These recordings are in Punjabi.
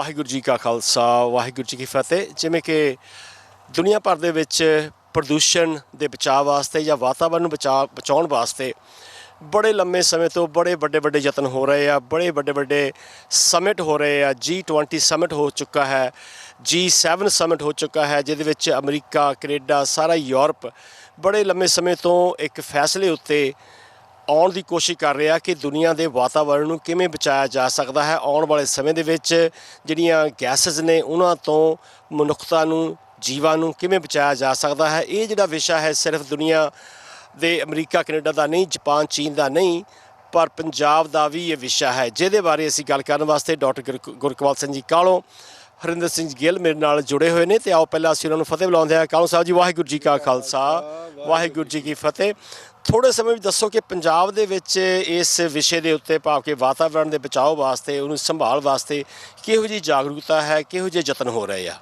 ਵਾਹਿਗੁਰੂ ਜੀ ਕਾ ਖਾਲਸਾ ਵਾਹਿਗੁਰੂ ਜੀ ਕੀ ਫਤਿਹ। ਜਿਵੇਂ ਕਿ ਦੁਨੀਆ ਭਰ ਦੇ ਵਿੱਚ ਪ੍ਰਦੂਸ਼ਣ ਦੇ ਬਚਾਅ ਵਾਸਤੇ ਜਾਂ ਵਾਤਾਵਰਨ ਨੂੰ ਬਚਾਉਣ ਵਾਸਤੇ ਬੜੇ ਲੰਮੇ ਸਮੇਂ ਤੋਂ ਬੜੇ ਵੱਡੇ ਯਤਨ ਹੋ ਰਹੇ ਆ। ਬੜੇ ਵੱਡੇ ਸਮਿਟ ਹੋ ਰਹੇ ਆ। G20 ਸਮਿਟ ਹੋ ਚੁੱਕਾ ਹੈ, G7 ਸਮਿਟ ਹੋ ਚੁੱਕਾ ਹੈ, ਜਿਹਦੇ ਵਿੱਚ ਅਮਰੀਕਾ, ਕੈਨੇਡਾ, ਸਾਰਾ ਯੂਰਪ ਬੜੇ ਲੰਮੇ ਸਮੇਂ ਤੋਂ ਇੱਕ ਫੈਸਲੇ ਉੱਤੇ ਆਉਣ ਦੀ ਕੋਸ਼ਿਸ਼ ਕਰ ਰਿਹਾ ਕਿ ਦੁਨੀਆ ਦੇ ਵਾਤਾਵਰਣ ਨੂੰ ਕਿਵੇਂ ਬਚਾਇਆ ਜਾ ਸਕਦਾ ਹੈ। ਆਉਣ ਵਾਲੇ ਸਮੇਂ ਦੇ ਵਿੱਚ ਜਿਹੜੀਆਂ ਗੈਸਸ ਨੇ ਉਹਨਾਂ ਤੋਂ ਮਨੁੱਖਤਾ ਨੂੰ, ਜੀਵਾਂ ਨੂੰ ਕਿਵੇਂ ਬਚਾਇਆ ਜਾ ਸਕਦਾ ਹੈ। ਇਹ ਜਿਹੜਾ ਵਿਸ਼ਾ ਹੈ ਸਿਰਫ ਦੁਨੀਆ ਦੇ ਅਮਰੀਕਾ, ਕੈਨੇਡਾ ਦਾ ਨਹੀਂ, ਜਾਪਾਨ, ਚੀਨ ਦਾ ਨਹੀਂ, ਪਰ ਪੰਜਾਬ ਦਾ ਵੀ ਇਹ ਵਿਸ਼ਾ ਹੈ, ਜਿਹਦੇ ਬਾਰੇ ਅਸੀਂ ਗੱਲ ਕਰਨ ਵਾਸਤੇ ਡਾਕਟਰ ਗੁਰਕਵਾਲ ਸਿੰਘ ਜੀ ਕਾਲੋਂ, ਹਰਿੰਦਰ ਸਿੰਘ ਗਿੱਲ ਮੇਰੇ ਨਾਲ ਜੁੜੇ ਹੋਏ ਨੇ। ਤੇ ਆਓ ਪਹਿਲਾਂ ਅਸੀਂ ਉਹਨਾਂ ਨੂੰ ਫਤਿਹ ਬੁਲਾਉਂਦੇ ਹਾਂ। ਕਾਲੋਂ ਸਾਹਿਬ ਜੀ, ਵਾਹਿਗੁਰੂ ਜੀ ਕਾ ਖਾਲਸਾ ਵਾਹਿਗੁਰੂ ਜੀ ਕੀ ਫਤਿਹ। ਥੋੜ੍ਹੇ ਸਮੇਂ ਵਿੱਚ ਦੱਸੋ ਕਿ ਪੰਜਾਬ ਦੇ ਵਿੱਚ ਇਸ ਵਿਸ਼ੇ ਦੇ ਉੱਤੇ, ਭਾਵ ਕਿ ਵਾਤਾਵਰਣ ਦੇ ਬਚਾਓ ਵਾਸਤੇ, ਉਹਨੂੰ ਸੰਭਾਲ ਵਾਸਤੇ ਕਿਹੋ ਜਿਹੀ ਜਾਗਰੂਕਤਾ ਹੈ, ਕਿਹੋ ਜਿਹੇ ਯਤਨ ਹੋ ਰਹੇ ਆ?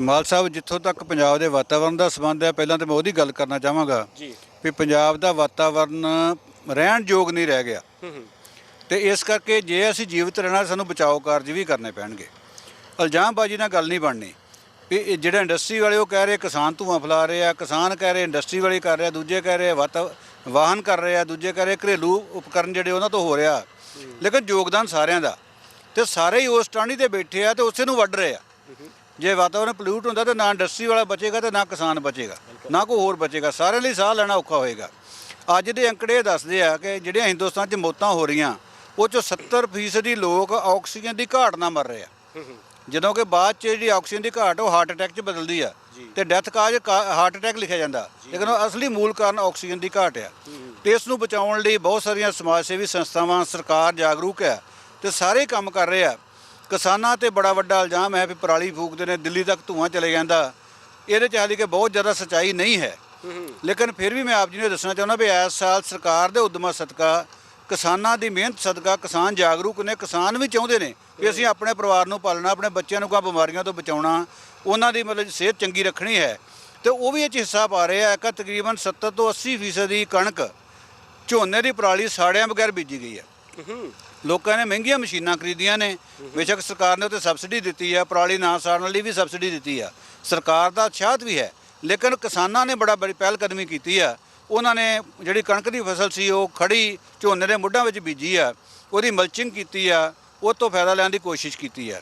ਮਾਲ ਸਾਹਿਬ, ਜਿੱਥੋਂ ਤੱਕ ਪੰਜਾਬ ਦੇ ਵਾਤਾਵਰਣ ਦਾ ਸੰਬੰਧ ਹੈ, ਪਹਿਲਾਂ ਤਾਂ ਮੈਂ ਉਹਦੀ ਗੱਲ ਕਰਨਾ ਚਾਹਾਂਗਾ ਜੀ ਵੀ ਪੰਜਾਬ ਦਾ ਵਾਤਾਵਰਣ ਰਹਿਣ ਯੋਗ ਨਹੀਂ ਰਹਿ ਗਿਆ। ਤੇ ਇਸ ਕਰਕੇ ਜੇ ਅਸੀਂ ਜੀਵਤ ਰਹਿਣਾ, ਸਾਨੂੰ ਬਚਾਓ ਕਾਰਜ ਵੀ ਕਰਨੇ ਪੈਣਗੇ। ਇਲਜ਼ਾਮਬਾਜ਼ੀ ਨਾਲ ਗੱਲ ਨਹੀਂ ਬਣਨੀ ਵੀ ਇਹ ਜਿਹੜੇ ਇੰਡਸਟਰੀ ਵਾਲੇ ਉਹ ਕਹਿ ਰਹੇ ਕਿਸਾਨ ਧੂੰਆਂ ਫੈਲਾ ਰਹੇ ਆ, ਕਿਸਾਨ ਕਹਿ ਰਹੇ ਇੰਡਸਟਰੀ ਵਾਲੇ ਕਰ ਰਹੇ ਆ, ਦੂਜੇ ਕਹਿ ਰਹੇ ਵਾਹਨ ਕਰ ਰਹੇ ਆ, ਦੂਜੇ ਕਹਿ ਰਹੇ ਘਰੇਲੂ ਉਪਕਰਨ ਜਿਹੜੇ ਉਹਨਾਂ ਤੋਂ ਹੋ ਰਿਹਾ। ਲੇਕਿਨ ਯੋਗਦਾਨ ਸਾਰਿਆਂ ਦਾ, ਤੇ ਸਾਰੇ ਹੀ ਉਸ ਟਾਹਣੀ 'ਤੇ ਬੈਠੇ ਆ ਤੇ ਉਸੇ ਨੂੰ ਵੱਢ ਰਹੇ ਆ। ਜੇ ਵਾਤਾਵਰਨ ਪੋਲਿਊਟ ਹੁੰਦਾ ਤਾਂ ਨਾ ਇੰਡਸਟਰੀ ਵਾਲਾ ਬਚੇਗਾ ਤੇ ਨਾ ਕਿਸਾਨ ਬਚੇਗਾ, ਨਾ ਕੋਈ ਹੋਰ ਬਚੇਗਾ। ਸਾਰਿਆਂ ਲਈ ਸਾਹ ਲੈਣਾ ਔਖਾ ਹੋਏਗਾ। ਅੱਜ ਦੇ ਅੰਕੜੇ ਦੱਸਦੇ ਆ ਕਿ ਜਿਹੜੀਆਂ ਹਿੰਦੁਸਤਾਨ 'ਚ ਮੌਤਾਂ ਹੋ ਰਹੀਆਂ, ਉਹ 'ਚੋਂ 70% ਲੋਕ ਆਕਸੀਜਨ ਦੀ ਘਾਟ ਨਾਲ ਮਰ ਰਹੇ ਆ। ਜਦੋਂ ਕਿ ਬਾਅਦ 'ਚ ਜਿਹੜੀ ਆਕਸੀਜਨ ਦੀ ਘਾਟ ਉਹ ਹਾਰਟ ਅਟੈਕ 'ਚ ਬਦਲਦੀ ਆ, ਤੇ ਡੈਥ ਕਾਜ ਹਾਰਟ ਅਟੈਕ ਲਿਖਿਆ ਜਾਂਦਾ, ਲੇਕਿਨ ਉਹ ਅਸਲੀ ਮੂਲ ਕਾਰਨ ਆਕਸੀਜਨ ਦੀ ਘਾਟ ਆ। ਤੇ ਇਸ ਨੂੰ ਬਚਾਉਣ ਲਈ ਬਹੁਤ ਸਾਰੀਆਂ ਸਮਾਜ ਸੇਵੀ ਸੰਸਥਾਵਾਂ, ਸਰਕਾਰ ਜਾਗਰੂਕ ਹੈ ਤੇ ਸਾਰੇ ਕੰਮ ਕਰ ਰਹੇ ਆ। ਕਿਸਾਨਾਂ 'ਤੇ ਬੜਾ ਵੱਡਾ ਇਲਜ਼ਾਮ ਹੈ ਵੀ ਪਰਾਲੀ ਫੂਕਦੇ ਨੇ, ਦਿੱਲੀ ਤੱਕ ਧੂੰਆਂ ਚਲੇ ਜਾਂਦਾ। ਇਹਦੇ 'ਚ ਹਾਲੇ ਕਿ ਬਹੁਤ ਜ਼ਿਆਦਾ ਸੱਚਾਈ ਨਹੀਂ ਹੈ, ਲੇਕਿਨ ਫਿਰ ਵੀ ਮੈਂ ਆਪ ਜੀ ਨੂੰ ਦੱਸਣਾ ਚਾਹੁੰਦਾ ਵੀ ਇਸ ਸਾਲ ਸਰਕਾਰ ਦੇ ਉਦਮਾਂ ਸਦਕਾ, ਕਿਸਾਨਾਂ ਦੀ ਮਿਹਨਤ ਸਦਕਾ ਕਿਸਾਨ ਜਾਗਰੂਕ ਨੇ। ਕਿਸਾਨ ਵੀ ਚਾਹੁੰਦੇ ਨੇ ਵੀ ਅਸੀਂ ਆਪਣੇ ਪਰਿਵਾਰ ਨੂੰ ਪਾਲਣਾ, ਆਪਣੇ ਬੱਚਿਆਂ ਨੂੰ ਬਿਮਾਰੀਆਂ ਤੋਂ ਬਚਾਉਣਾ, ਉਹਨਾਂ ਦੀ ਮਤਲਬ ਸਿਹਤ ਚੰਗੀ ਰੱਖਣੀ ਹੈ, ਤੇ ਉਹ ਵੀ ਇਹ 'ਚ ਹਿੱਸਾ ਪਾ ਰਹੇ ਆ। ਤਕਰੀਬਨ 70 ਤੋਂ 80% ਕਣਕ, ਝੋਨੇ ਦੀ ਪਰਾਲੀ ਸਾੜਿਆਂ ਬਗੈਰ ਬੀਜੀ ਗਈ ਹੈ। ਲੋਕਾਂ ਨੇ ਮਹਿੰਗੀਆਂ ਮਸ਼ੀਨਾਂ ਖਰੀਦੀਆਂ ਨੇ, ਬੇਸ਼ੱਕ ਸਰਕਾਰ ਨੇ ਉੱਤੇ ਸਬਸਿਡੀ ਦਿੱਤੀ ਆ, ਪਰਾਲੀ ਨਾ ਸਾੜਨ ਲਈ ਵੀ ਸਬਸਿਡੀ ਦਿੱਤੀ ਆ, ਸਰਕਾਰ ਦਾ ਉਤਸ਼ਾਹ ਵੀ ਹੈ, ਲੇਕਿਨ ਕਿਸਾਨਾਂ ਨੇ ਬੜੀ ਪਹਿਲ ਕਦਮੀ ਕੀਤੀ ਆ। ਉਹਨਾਂ ਨੇ ਜਿਹੜੀ ਕਣਕ ਦੀ ਫਸਲ ਸੀ ਉਹ ਖੜੀ ਝੋਨੇ ਦੇ ਮੁੱਢਾਂ ਵਿੱਚ ਬੀਜੀ ਆ, ਉਹਦੀ ਮਲਚਿੰਗ ਕੀਤੀ ਆ, ਉਹ ਤੋਂ ਫਾਇਦਾ ਲੈਣ ਦੀ ਕੋਸ਼ਿਸ਼ ਕੀਤੀ ਆ।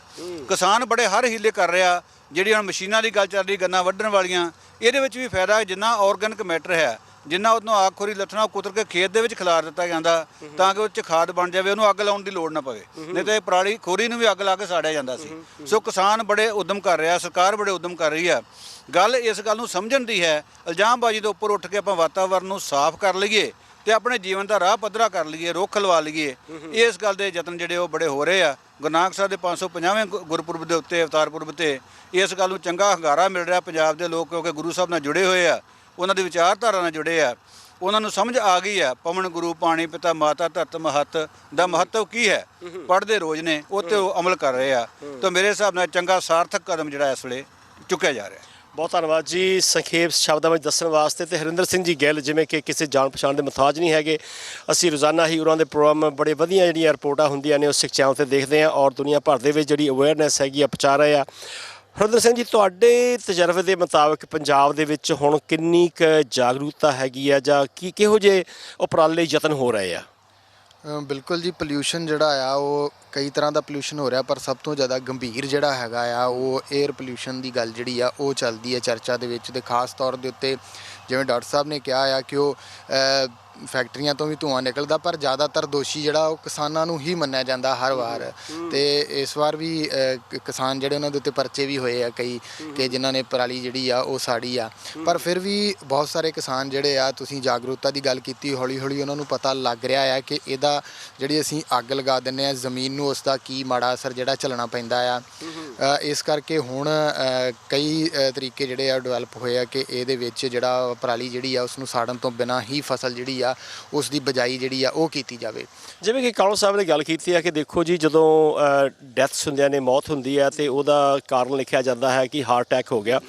ਕਿਸਾਨ ਬੜੇ ਹਰ ਹੀਲੇ ਕਰ ਰਿਹਾ। ਜਿਹੜੀ ਹੁਣ ਮਸ਼ੀਨਾਂ ਦੀ ਗੱਲ ਚੱਲ ਰਹੀ, ਗੰਨਾ ਵੱਢਣ ਵਾਲੀਆਂ, ਇਹਦੇ ਵਿੱਚ ਵੀ ਫਾਇਦਾ, ਜਿੰਨਾ ਆਰਗੈਨਿਕ ਮੈਟਰ ਹੈ, ਜਿੰਨਾ ਉਹਨੂੰ ਆਗ ਖੋਰੀ ਲੱਥਣਾ, ਉਹ ਕੁਤਰ ਕੇ ਖੇਤ ਦੇ ਵਿੱਚ ਖਿਲਾਰ ਦਿੱਤਾ ਜਾਂਦਾ ਤਾਂ ਕਿ ਉਹ 'ਚ ਖਾਦ ਬਣ ਜਾਵੇ, ਉਹਨੂੰ ਅੱਗ ਲਾਉਣ ਦੀ ਲੋੜ ਨਾ ਪਵੇ। ਨਹੀਂ ਤਾਂ ਇਹ ਪਰਾਲੀ ਖੋਰੀ ਨੂੰ ਵੀ ਅੱਗ ਲਾ ਕੇ ਸਾੜਿਆ ਜਾਂਦਾ ਸੀ। ਸੋ ਕਿਸਾਨ ਬੜੇ ਉਦਮ ਕਰ ਰਿਹਾ, ਸਰਕਾਰ ਬੜੇ ਉਦਮ ਕਰ ਰਹੀ ਆ। ਗੱਲ ਇਸ ਗੱਲ ਨੂੰ ਸਮਝਣ ਦੀ ਹੈ। ਇਲਜ਼ਾਮਬਾਜ਼ੀ ਦੇ ਉੱਪਰ ਉੱਠ ਕੇ ਆਪਾਂ ਵਾਤਾਵਰਨ ਨੂੰ ਸਾਫ਼ ਕਰ ਲਈਏ ਤੇ ਆਪਣੇ ਜੀਵਨ ਦਾ ਰਾਹ ਪੱਧਰਾ ਕਰ ਲਈਏ, ਰੁੱਖ ਲਵਾ ਲਈਏ। ਇਸ ਗੱਲ ਦੇ ਯਤਨ ਜਿਹੜੇ ਉਹ ਬੜੇ ਹੋ ਰਹੇ ਆ। ਗੁਰੂ ਨਾਨਕ ਸਾਹਿਬ ਦੇ 550ਵੇਂ ਗੁਰਪੁਰਬ ਦੇ ਉੱਤੇ, ਅਵਤਾਰ ਪੁਰਬ 'ਤੇ ਇਸ ਗੱਲ ਨੂੰ ਚੰਗਾ ਹੁੰਗਾਰਾ ਮਿਲ ਰਿਹਾ ਪੰਜਾਬ ਦੇ ਲੋਕ, ਕਿਉਂਕਿ ਗੁਰੂ ਸਾਹਿਬ ਨਾਲ ਜੁੜੇ ਹੋਏ ਆ, ਉਹਨਾਂ ਦੀ ਵਿਚਾਰਧਾਰਾ ਨਾਲ ਜੁੜੇ ਆ। ਉਹਨਾਂ ਨੂੰ ਸਮਝ ਆ ਗਈ ਆ ਪਵਨ ਗੁਰੂ ਪਾਣੀ ਪਿਤਾ ਮਾਤਾ ਧਰਤ ਮਹੱਤ ਦਾ ਮਹੱਤਵ ਕੀ ਹੈ। ਪੜ੍ਹਦੇ ਰੋਜ਼ ਨੇ, ਉਹ 'ਤੇ ਉਹ ਅਮਲ ਕਰ ਰਹੇ ਆ। ਤਾਂ ਮੇਰੇ ਹਿਸਾਬ ਨਾਲ ਚੰਗਾ ਸਾਰਥਕ ਕਦਮ ਜਿਹੜਾ ਇਸ ਵੇਲੇ ਚੁੱਕਿਆ ਜਾ ਰਿਹਾ। ਬਹੁਤ ਧੰਨਵਾਦ ਜੀ ਸੰਖੇਪ ਸ਼ਬਦਾਂ ਵਿੱਚ ਦੱਸਣ ਵਾਸਤੇ। ਤੇ ਹਰਿੰਦਰ ਸਿੰਘ ਜੀ ਗਿੱਲ, ਜਿਵੇਂ ਕਿ ਕਿਸੇ ਜਾਣ ਪਛਾਣ ਦੇ ਮੁਹਤਾਜ ਨਹੀਂ ਹੈਗੇ, ਅਸੀਂ ਰੋਜ਼ਾਨਾ ਹੀ ਉਹਨਾਂ ਦੇ ਪ੍ਰੋਗਰਾਮ ਬੜੇ ਵਧੀਆ ਜਿਹੜੀਆਂ ਰਿਪੋਰਟਾਂ ਹੁੰਦੀਆਂ ਨੇ ਉਹ ਸਿੱਖਿਆਵਾਂ 'ਤੇ ਦੇਖਦੇ ਹਾਂ, ਔਰ ਦੁਨੀਆ ਭਰ ਦੇ ਵਿੱਚ ਜਿਹੜੀ ਅਵੇਅਰਨੈਸ ਹੈਗੀ ਆ ਪਹੁੰਚਾ ਰਹੇ ਆ। ਹਰਿੰਦਰ ਸਿੰਘ ਜੀ, ਤੁਹਾਡੇ ਤਜਰਬੇ ਦੇ ਮੁਤਾਬਕ ਪੰਜਾਬ ਦੇ ਵਿੱਚ ਹੁਣ ਕਿੰਨੀ ਕੁ ਜਾਗਰੂਕਤਾ ਹੈਗੀ ਆ, ਜਾਂ ਕਿਹੋ ਜਿਹੇ ਉਪਰਾਲੇ ਯਤਨ ਹੋ ਰਹੇ ਆ? ਬਿਲਕੁਲ ਜੀ, ਪੋਲਿਊਸ਼ਨ ਜਿਹੜਾ ਆ ਉਹ ਕਈ ਤਰ੍ਹਾਂ ਦਾ ਪੋਲਿਊਸ਼ਨ ਹੋ ਰਿਹਾ, ਪਰ ਸਭ ਤੋਂ ਜ਼ਿਆਦਾ ਗੰਭੀਰ ਜਿਹੜਾ ਹੈਗਾ ਆ ਉਹ 에ਅਰ ਪੋਲਿਊਸ਼ਨ ਦੀ ਗੱਲ ਜਿਹੜੀ ਆ ਉਹ ਚੱਲਦੀ ਹੈ ਚਰਚਾ ਦੇ ਵਿੱਚ। ਤੇ ਖਾਸ ਤੌਰ ਦੇ ਉੱਤੇ ਜਿਵੇਂ ਡਾਕਟਰ ਸਾਹਿਬ ਨੇ ਕਿਹਾ ਆ ਕਿ ਉਹ ਫੈਕਟਰੀਆਂ ਤੋਂ ਵੀ ਧੂੰਆਂ ਨਿਕਲਦਾ, ਪਰ ਜ਼ਿਆਦਾਤਰ ਦੋਸ਼ੀ ਜਿਹੜਾ ਉਹ ਕਿਸਾਨਾਂ ਨੂੰ ਹੀ ਮੰਨਿਆ ਜਾਂਦਾ ਹਰ ਵਾਰ। ਤੇ ਇਸ ਵਾਰ ਵੀ ਕਿਸਾਨ ਜਿਹੜੇ ਉਹਨਾਂ ਦੇ ਉੱਤੇ ਪਰਚੇ ਵੀ ਹੋਏ ਆ ਕਈ, ਕਿ ਜਿਨ੍ਹਾਂ ਨੇ ਪਰਾਲੀ ਜਿਹੜੀ ਆ ਉਹ ਸਾੜੀ ਆ। ਪਰ ਫਿਰ ਵੀ ਬਹੁਤ ਸਾਰੇ ਕਿਸਾਨ ਜਿਹੜੇ ਆ, ਤੁਸੀਂ ਜਾਗਰੂਕਤਾ ਦੀ ਗੱਲ ਕੀਤੀ, ਹੌਲੀ ਹੌਲੀ ਉਹਨਾਂ ਨੂੰ ਪਤਾ ਲੱਗ ਰਿਹਾ ਆ ਕਿ ਇਹਦਾ ਜਿਹੜੀ ਅਸੀਂ ਅੱਗ ਲਗਾ ਦਿੰਦੇ ਹਾਂ ਜ਼ਮੀਨ ਨੂੰ, ਉਸ ਦਾ ਕੀ ਮਾੜਾ ਅਸਰ ਜਿਹੜਾ ਝੱਲਣਾ ਪੈਂਦਾ ਆ। ਇਸ ਕਰਕੇ ਹੁਣ ਕਈ ਤਰੀਕੇ ਜਿਹੜੇ ਆ ਡਿਵੈਲਪ ਹੋਏ ਆ ਕਿ ਇਹਦੇ ਵਿੱਚ ਜਿਹੜਾ ਪਰਾਲੀ ਜਿਹੜੀ ਆ ਉਸ ਨੂੰ ਸਾੜਨ ਤੋਂ ਬਿਨਾਂ ਹੀ ਫਸਲ ਜਿਹੜੀ ਆ ਉਸ ਦੀ ਬਜਾਈ ਜਿਹੜੀ ਆ ਉਹ ਕੀਤੀ ਜਾਵੇ। ਜਿਵੇਂ ਕਿ ਕਾਲੋ ਸਾਹਿਬ ਨੇ ਗੱਲ ਕੀਤੀ ਹੈ ਕਿ ਦੇਖੋ ਜੀ ਜਦੋਂ ਡੈਥਸ ਹੁੰਦੀਆਂ ਨੇ, ਮੌਤ ਹੁੰਦੀ ਹੈ ਤੇ ਉਹਦਾ ਕਾਰਨ ਲਿਖਿਆ ਜਾਂਦਾ ਹੈ ਕਿ ਹਾਰਟ ਅਟੈਕ ਹੋ ਗਿਆ,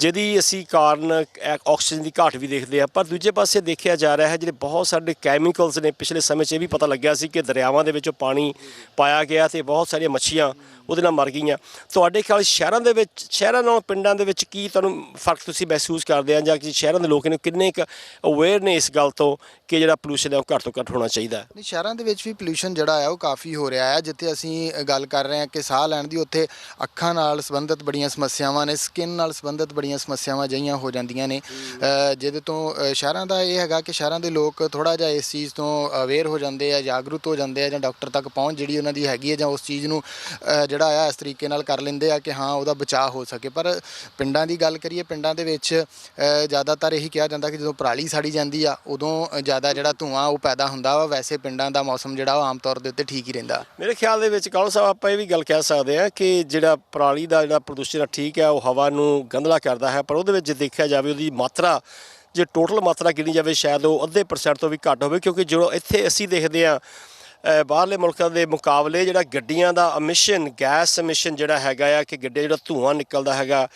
ਜਿਹਦੀ ਅਸੀਂ ਕਾਰਨ ਆਕਸੀਜਨ ਦੀ ਘਾਟ ਵੀ ਦੇਖਦੇ ਆ। ਪਰ ਦੂਜੇ ਪਾਸੇ ਦੇਖਿਆ ਜਾ ਰਿਹਾ ਹੈ ਜਿਹੜੇ ਬਹੁਤ ਸਾਰੇ ਕੈਮੀਕਲਸ ਨੇ, ਪਿਛਲੇ ਸਮੇਂ 'ਚ ਇਹ ਵੀ ਪਤਾ ਲੱਗਿਆ ਸੀ ਕਿ ਦਰਿਆਵਾਂ ਦੇ ਵਿੱਚੋਂ ਪਾਣੀ ਪਾਇਆ ਗਿਆ ਤੇ ਬਹੁਤ ਸਾਰੀਆਂ ਮੱਛੀਆਂ ਉਹਦੇ ਨਾਲ ਮਰ ਗਈਆਂ। ਤੁਹਾਡੇ ਖਿਆਲ ਸ਼ਹਿਰਾਂ ਦੇ ਵਿੱਚ, ਸ਼ਹਿਰਾਂ ਨਾਲੋਂ ਪਿੰਡਾਂ ਦੇ ਵਿੱਚ ਕੀ ਤੁਹਾਨੂੰ ਫਰਕ ਤੁਸੀਂ ਮਹਿਸੂਸ ਕਰਦੇ ਆ, ਜਾਂ ਕਿ ਸ਼ਹਿਰਾਂ ਦੇ ਲੋਕ ਨੇ ਕਿੰਨੇ ਕੁ ਅਵੇਅਰ ਨੇ ਇਸ ਗੱਲ ਤੋਂ ਕਿ ਜਿਹੜਾ ਪੋਲੂਸ਼ਨ ਹੈ ਉਹ ਘੱਟ ਤੋਂ ਘੱਟ ਹੋਣਾ ਚਾਹੀਦਾ? ਨਹੀਂ, ਸ਼ਹਿਰਾਂ ਦੇ ਵਿੱਚ ਵੀ ਪੋਲੂਸ਼ਨ ਜਿਹੜਾ ਆ ਉਹ ਕਾਫੀ ਹੋ ਰਿਹਾ ਹੈ। ਜਿੱਥੇ ਅਸੀਂ ਗੱਲ ਕਰ ਰਹੇ ਹਾਂ ਕਿ ਸਾਹ ਲੈਣ ਦੀ, ਉੱਥੇ ਅੱਖਾਂ ਨਾਲ ਸੰਬੰਧਿਤ ਬੜੀਆਂ ਸਮੱਸਿਆਵਾਂ ਨੇ, ਸਕਿਨ ਨਾਲ ਸੰਬੰਧਿਤ ਬੜੀਆਂ ਸਮੱਸਿਆਵਾਂ ਅਜਿਹੀਆਂ ਹੋ ਜਾਂਦੀਆਂ ਨੇ, ਜਿਹਦੇ ਤੋਂ ਸ਼ਹਿਰਾਂ ਦਾ ਇਹ ਹੈਗਾ ਕਿ ਸ਼ਹਿਰਾਂ ਦੇ ਲੋਕ ਥੋੜ੍ਹਾ ਜਿਹਾ ਇਸ ਚੀਜ਼ ਤੋਂ ਅਵੇਅਰ ਹੋ ਜਾਂਦੇ ਆ, ਜਾਗਰੂਕ ਹੋ ਜਾਂਦੇ ਆ, ਜਾਂ ਡਾਕਟਰ ਤੱਕ ਪਹੁੰਚ ਜਿਹੜੀ ਉਹਨਾਂ ਦੀ ਹੈਗੀ ਹੈ, ਜਾਂ ਉਸ ਚੀਜ਼ ਨੂੰ ਜਿਹੜਾ ਆ ਇਸ ਤਰੀਕੇ ਨਾਲ ਕਰ ਲੈਂਦੇ ਆ ਕਿ ਹਾਂ ਉਹਦਾ ਬਚਾਅ ਹੋ ਸਕੇ। ਪਰ ਪਿੰਡਾਂ ਦੀ ਗੱਲ ਕਰੀਏ, ਪਿੰਡਾਂ ਦੇ ਵਿੱਚ ਜ਼ਿਆਦਾਤਰ ਇਹੀ ਕਿਹਾ ਜਾਂਦਾ ਕਿ ਜਦੋਂ ਪਰਾਲੀ ਸਾੜੀ ਜਾਂਦੀ ਆ ਉਦੋਂ ਜ਼ਿਆਦਾ ਜਿਹੜਾ ਧੂੰਆਂ ਉਹ ਪੈਦਾ ਹੁੰਦਾ ਵਾ। ਵੈਸੇ ਪਿੰਡਾਂ ਦਾ ਮੌਸਮ ਜਿਹੜਾ ਉਹ ਆਮ ਤੌਰ ਦੇ ਉੱਤੇ ਠੀਕ ਹੀ ਰਹਿੰਦਾ। ਮੇਰੇ ਖਿਆਲ ਦੇ ਵਿੱਚ ਕਾਲੋ ਸਾਹਿਬ ਆਪਾਂ ਇਹ ਵੀ ਗੱਲ ਕਹਿ ਸਕਦੇ ਹਾਂ ਕਿ ਜਿਹੜਾ ਪਰਾਲੀ ਦਾ ਜਿਹੜਾ ਪ੍ਰਦੂਸ਼ਣ ਠੀਕ ਹੈ ਉਹ ਹਵਾ ਨੂੰ ਗੰਧਲਾ ਕਰਦਾ ਹੈ, ਪਰ ਉਹਦੇ ਵਿੱਚ ਜੇ ਦੇਖਿਆ ਜਾਵੇ ਉਹਦੀ ਮਾਤਰਾ, ਜੇ ਟੋਟਲ ਮਾਤਰਾ ਗਿਣੀ ਜਾਵੇ ਸ਼ਾਇਦ ਉਹ 0.5% ਤੋਂ ਵੀ ਘੱਟ ਹੋਵੇ। ਕਿਉਂਕਿ ਜਦੋਂ ਇੱਥੇ ਅਸੀਂ ਦੇਖਦੇ ਹਾਂ ਬਾਹਰਲੇ ਮੁਲਕਾਂ ਦੇ ਮੁਕਾਬਲੇ ਜਿਹੜਾ ਗੱਡੀਆਂ ਦਾ ਐਮਿਸ਼ਨ, ਗੈਸ ਐਮਿਸ਼ਨ ਜਿਹੜਾ ਹੈਗਾ ਆ, ਕਿ ਗੱਡੀਆਂ ਜਿਹੜਾ ਧੂੰਆਂ ਨਿਕਲਦਾ ਹੈਗਾ,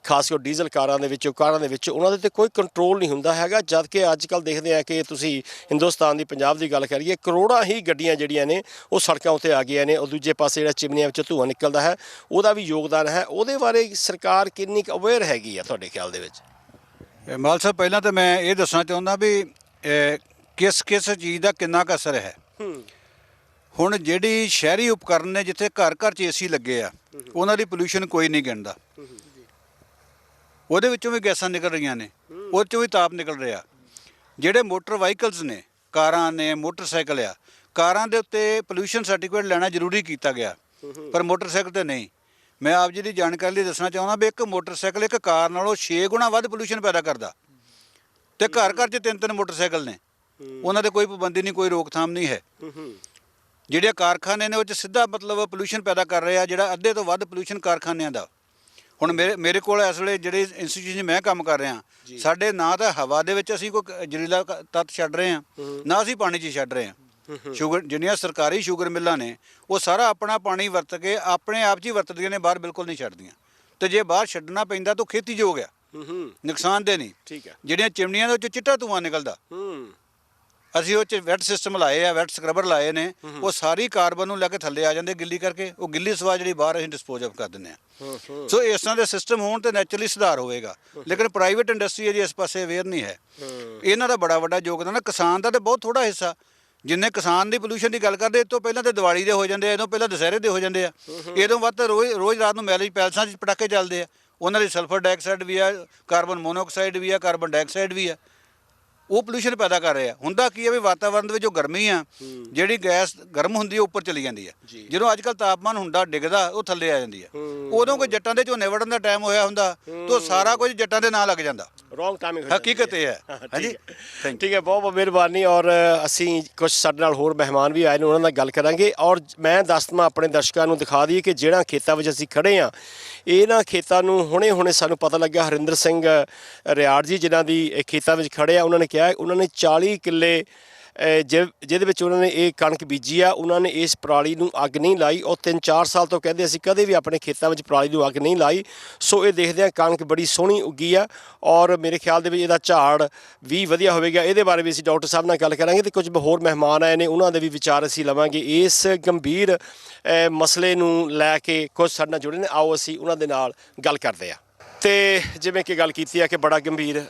ਖਾਸ ਕਰ ਡੀਜ਼ਲ ਕਾਰਾਂ ਦੇ ਵਿੱਚ, ਉਹਨਾਂ ਦੇ 'ਤੇ ਕੋਈ ਕੰਟਰੋਲ ਨਹੀਂ ਹੁੰਦਾ ਹੈਗਾ। ਜਦ ਕਿ ਅੱਜ ਕੱਲ੍ਹ ਦੇਖਦੇ ਆ ਕਿ ਤੁਸੀਂ ਹਿੰਦੁਸਤਾਨ ਦੀ, ਪੰਜਾਬ ਦੀ ਗੱਲ ਕਰੀਏ, ਕਰੋੜਾਂ ਹੀ ਗੱਡੀਆਂ ਜਿਹੜੀਆਂ ਨੇ ਉਹ ਸੜਕਾਂ ਉੱਤੇ ਆ ਗਈਆਂ ਨੇ। ਉਹ ਦੂਜੇ ਪਾਸੇ ਜਿਹੜਾ ਚਿਮਨੀਆਂ ਵਿੱਚ ਧੂੰਆਂ ਨਿਕਲਦਾ ਹੈ ਉਹਦਾ ਵੀ ਯੋਗਦਾਨ ਹੈ। ਉਹਦੇ ਬਾਰੇ ਸਰਕਾਰ ਕਿੰਨੀ ਕੁ ਅਵੇਅਰ ਹੈਗੀ ਆ ਤੁਹਾਡੇ ਖਿਆਲ ਦੇ ਵਿੱਚ? ਮਾਲ ਸਾਹਿਬ, ਪਹਿਲਾਂ ਤਾਂ ਮੈਂ ਇਹ ਦੱਸਣਾ ਚਾਹੁੰਦਾ ਵੀ ਕਿਸ ਚੀਜ਼ ਦਾ ਕਿੰਨਾ ਕੁ ਅਸਰ ਹੈ। ਹੁਣ ਜਿਹੜੀ ਸ਼ਹਿਰੀ ਉਪਕਰਨ ਨੇ, ਜਿੱਥੇ ਘਰ ਘਰ 'ਚ ਏਸੀ ਲੱਗੇ ਆ, ਉਹਨਾਂ ਦੀ ਪੋਲੂਸ਼ਨ ਕੋਈ ਨਹੀਂ ਗਿਣਦਾ। ਉਹਦੇ ਵਿੱਚੋਂ ਵੀ ਗੈਸਾਂ ਨਿਕਲ ਰਹੀਆਂ ਨੇ, ਉਹਦੇ 'ਚੋਂ ਵੀ ਤਾਪ ਨਿਕਲ ਰਿਹਾ। ਜਿਹੜੇ ਮੋਟਰ ਵਾਹੀਕਲਸ ਨੇ, ਕਾਰਾਂ ਨੇ, ਮੋਟਰਸਾਈਕਲ ਆ, ਕਾਰਾਂ ਦੇ ਉੱਤੇ ਪੋਲੂਸ਼ਨ ਸਰਟੀਫਿਕੇਟ ਲੈਣਾ ਜ਼ਰੂਰੀ ਕੀਤਾ ਗਿਆ, ਪਰ ਮੋਟਰਸਾਈਕਲ ਤੇ ਨਹੀਂ। ਮੈਂ ਆਪ ਜੀ ਦੀ ਜਾਣਕਾਰੀ ਲਈ ਦੱਸਣਾ ਚਾਹੁੰਦਾ ਵੀ ਇੱਕ ਮੋਟਰਸਾਈਕਲ ਇੱਕ ਕਾਰ ਨਾਲੋਂ 6 ਗੁਣਾ ਵੱਧ ਪੋਲੂਸ਼ਨ ਪੈਦਾ ਕਰਦਾ, ਤੇ ਘਰ ਘਰ 'ਚ 3-3 ਮੋਟਰਸਾਈਕਲ ਨੇ। ਉਹਨਾਂ 'ਤੇ ਕੋਈ ਪਾਬੰਦੀ ਨਹੀਂ, ਕੋਈ ਰੋਕਥਾਮ ਨਹੀਂ ਹੈ। ਜਿਹੜੇ ਕਾਰਖਾਨੇ ਨੇ ਉਹ 'ਚ ਸਿੱਧਾ ਮਤਲਬ ਪੋਲੂਸ਼ਨ ਪੈਦਾ ਕਰ ਰਹੇ ਆ, ਜਿਹੜਾ ਅੱਧੇ ਤੋਂ ਵੱਧ ਪੋਲੂਸ਼ਨ ਕਾਰਖਾਨਿਆਂ ਦਾ। ਹੁਣ ਮੇਰੇ ਕੋਲ ਇਸ ਵੇਲੇ ਜਿਹੜੇ ਇੰਸਟੀਟਿਊਸ਼ਨ 'ਚ ਮੈਂ ਕੰਮ ਕਰ ਰਿਹਾ, ਸਾਡੇ ਨਾ ਤਾਂ ਹਵਾ ਦੇ ਵਿੱਚ ਅਸੀਂ ਕੋਈ ਜ਼ਹਿਰੀਲਾ ਤੱਤ ਛੱਡ ਰਹੇ ਹਾਂ, ਨਾ ਅਸੀਂ ਪਾਣੀ 'ਚ ਛੱਡ ਰਹੇ ਹਾਂ। ਸ਼ੂਗਰ, ਜਿਹੜੀਆਂ ਸਰਕਾਰੀ ਸ਼ੂਗਰ ਮਿੱਲਾਂ ਨੇ ਉਹ ਸਾਰਾ ਆਪਣਾ ਪਾਣੀ ਵਰਤ ਕੇ ਆਪਣੇ ਆਪ 'ਚ ਹੀ ਵਰਤਦੀਆਂ ਨੇ, ਬਾਹਰ ਬਿਲਕੁਲ ਨਹੀਂ ਛੱਡਦੀਆਂ। ਤੇ ਜੇ ਬਾਹਰ ਛੱਡਣਾ ਪੈਂਦਾ ਤਾਂ ਖੇਤੀਯੋਗ ਆ, ਨੁਕਸਾਨਦੇਹ ਨਹੀਂ। ਠੀਕ ਹੈ। ਜਿਹੜੀਆਂ ਚਿਮਨੀਆਂ ਦੇ ਵਿੱਚੋਂ ਚਿੱਟਾ ਧੂੰਆਂ ਨਿਕਲਦਾ, ਅਸੀਂ ਉਹ 'ਚ ਵੈਟ ਸਿਸਟਮ ਲਾਏ ਆ, ਵੈਟ ਸਕਰਬਰ ਲਾਏ ਨੇ, ਉਹ ਸਾਰੀ ਕਾਰਬਨ ਨੂੰ ਲੈ ਕੇ ਥੱਲੇ ਆ ਜਾਂਦੇ ਗਿੱਲੀ ਕਰਕੇ। ਉਹ ਗਿੱਲੀ ਸਵਾਹ ਜਿਹੜੀ ਬਾਹਰ ਅਸੀਂ ਡਿਸਪੋਜ਼ ਆਫ ਕਰ ਦਿੰਦੇ ਆ। ਸੋ ਇਸ ਤਰ੍ਹਾਂ ਦੇ ਸਿਸਟਮ ਹੋਣ ਤੇ ਨੈਚੁਰਲੀ ਸੁਧਾਰ ਹੋਵੇਗਾ। ਲੇਕਿਨ ਪ੍ਰਾਈਵੇਟ ਇੰਡਸਟਰੀ ਅਜੇ ਇਸ ਪਾਸੇ ਅਵੇਅਰ ਨਹੀਂ ਹੈ। ਇਹਨਾਂ ਦਾ ਬੜਾ ਵੱਡਾ ਯੋਗਦਾਨ ਹੈ, ਕਿਸਾਨ ਦਾ ਤਾਂ ਬਹੁਤ ਥੋੜ੍ਹਾ ਹਿੱਸਾ। ਜਿੰਨੇ ਕਿਸਾਨ ਦੀ ਪੋਲੂਸ਼ਨ ਦੀ ਗੱਲ ਕਰਦੇ, ਇਸ ਤੋਂ ਪਹਿਲਾਂ ਤਾਂ ਦੀਵਾਲੀ ਦੇ ਹੋ ਜਾਂਦੇ ਆ, ਇਹਦੋਂ ਪਹਿਲਾਂ ਦੁਸਹਿਰੇ ਦੇ ਹੋ ਜਾਂਦੇ ਆ, ਇਹਦੋਂ ਵੱਧ ਤਾਂ ਰੋਜ਼ ਰਾਤ ਨੂੰ ਮੈਰਿਜ ਪੈਲਸਾਂ 'ਚ ਪਟਾਕੇ ਚੱਲਦੇ ਆ। ਉਹਨਾਂ ਦੀ ਸਲਫਰ ਡਾਈਆਕਸਾਈਡ ਵੀ ਆ, ਕਾਰਬਨ ਮੋਨੋਆਕਸਾਈਡ ਵੀ ਆ, ਕਾਰਬਨ ਡਾਈਆਕਸਾਈਡ ਵੀ ਆ। ਉਹ ਪੋਲੂਸ਼ਨ ਪੈਦਾ ਕਰ ਰਹੇ ਆ। ਹੁੰਦਾ ਕੀ ਹੈ ਵੀ ਵਾਤਾਵਰਨ ਦੇ ਵਿੱਚ ਜੋ ਗਰਮੀ ਆ, ਜਿਹੜੀ ਗੈਸ ਗਰਮ ਹੁੰਦੀ ਹੈ ਉੱਪਰ ਚਲੀ ਜਾਂਦੀ ਹੈ। ਜਦੋਂ ਅੱਜ ਕੱਲ੍ਹ ਤਾਪਮਾਨ ਹੁੰਦਾ ਡਿੱਗਦਾ, ਉਹ ਥੱਲੇ ਆ ਜਾਂਦੀ ਹੈ। ਉਦੋਂ ਕੋਈ ਜੱਟਾਂ ਦੇ ਝੋਨੇ ਵੜਨ ਦਾ ਟਾਈਮ ਹੋਇਆ ਹੁੰਦਾ ਤਾਂ ਸਾਰਾ ਕੁਝ ਜੱਟਾਂ ਦੇ ਨਾਂ ਲੱਗ ਜਾਂਦਾ। ਰੋਂਗ ਟਾਈਮਿੰਗ ਹਕੀਕਤ ਇਹ ਹੈ। ਹਾਂਜੀ, ਠੀਕ ਹੈ, ਬਹੁਤ ਬਹੁਤ ਮਿਹਰਬਾਨੀ। ਔਰ ਅਸੀਂ ਕੁਝ ਸਾਡੇ ਨਾਲ ਹੋਰ ਮਹਿਮਾਨ ਵੀ ਆਏ ਨੇ, ਉਹਨਾਂ ਨਾਲ ਗੱਲ ਕਰਾਂਗੇ। ਔਰ ਮੈਂ ਦੱਸਦਾ ਆਪਣੇ ਦਰਸ਼ਕਾਂ ਨੂੰ ਦਿਖਾ ਦਈਏ ਕਿ ਜਿਹੜਾ ਖੇਤਾਂ ਵਿੱਚ ਅਸੀਂ ਖੜ੍ਹੇ ਹਾਂ, ਇਹਨਾਂ ਖੇਤਾਂ ਨੂੰ ਹੁਣੇ ਸਾਨੂੰ ਪਤਾ ਲੱਗਾ, ਹਰਿੰਦਰ ਸਿੰਘ ਰਿਆੜ ਜੀ ਜਿਨ੍ਹਾਂ ਦੀ ਖੇਤਾਂ ਵਿੱਚ ਖੜ੍ਹੇ ਆ, ਉਹਨਾਂ ਨੇ ਕਿਹਾ ਉਹਨਾਂ ਨੇ 40 ਕਿੱਲੇ ਜਿਹਦੇ ਵਿੱਚ ਉਹਨਾਂ ਨੇ ਇਹ ਕਣਕ ਬੀਜੀ ਆ, ਉਹਨਾਂ ਨੇ ਇਸ ਪਰਾਲੀ ਨੂੰ ਅੱਗ ਨਹੀਂ ਲਾਈ। ਉਹ 3-4 ਸਾਲ ਤੋਂ ਕਹਿੰਦੇ ਅਸੀਂ ਕਦੇ ਵੀ ਆਪਣੇ ਖੇਤਾਂ ਵਿੱਚ ਪਰਾਲੀ ਨੂੰ ਅੱਗ ਨਹੀਂ ਲਾਈ। ਸੋ ਇਹ ਦੇਖਦੇ ਹਾਂ ਕਣਕ ਬੜੀ ਸੋਹਣੀ ਉੱਗੀ ਆ, ਔਰ ਮੇਰੇ ਖਿਆਲ ਦੇ ਵਿੱਚ ਇਹਦਾ ਝਾੜ ਵੀ ਵਧੀਆ ਹੋਵੇਗਾ। ਇਹਦੇ ਬਾਰੇ ਵੀ ਅਸੀਂ ਡਾਕਟਰ ਸਾਹਿਬ ਨਾਲ ਗੱਲ ਕਰਾਂਗੇ ਤੇ ਕੁਝ ਹੋਰ ਮਹਿਮਾਨ ਆਏ ਨੇ, ਉਹਨਾਂ ਦੇ ਵੀ ਵਿਚਾਰ ਅਸੀਂ ਲਵਾਂਗੇ ਇਸ ਗੰਭੀਰ ਮਸਲੇ ਨੂੰ ਲੈ ਕੇ। ਕੁਝ ਸਾਡੇ ਨਾਲ ਜੁੜੇ ਨੇ, ਆਓ ਅਸੀਂ ਉਹਨਾਂ ਦੇ ਨਾਲ ਗੱਲ ਕਰਦੇ ਹਾਂ। ਤੇ ਜਿਵੇਂ ਕਿ ਗੱਲ ਕੀਤੀ ਹੈ ਕਿ ਬੜਾ ਗੰਭੀਰ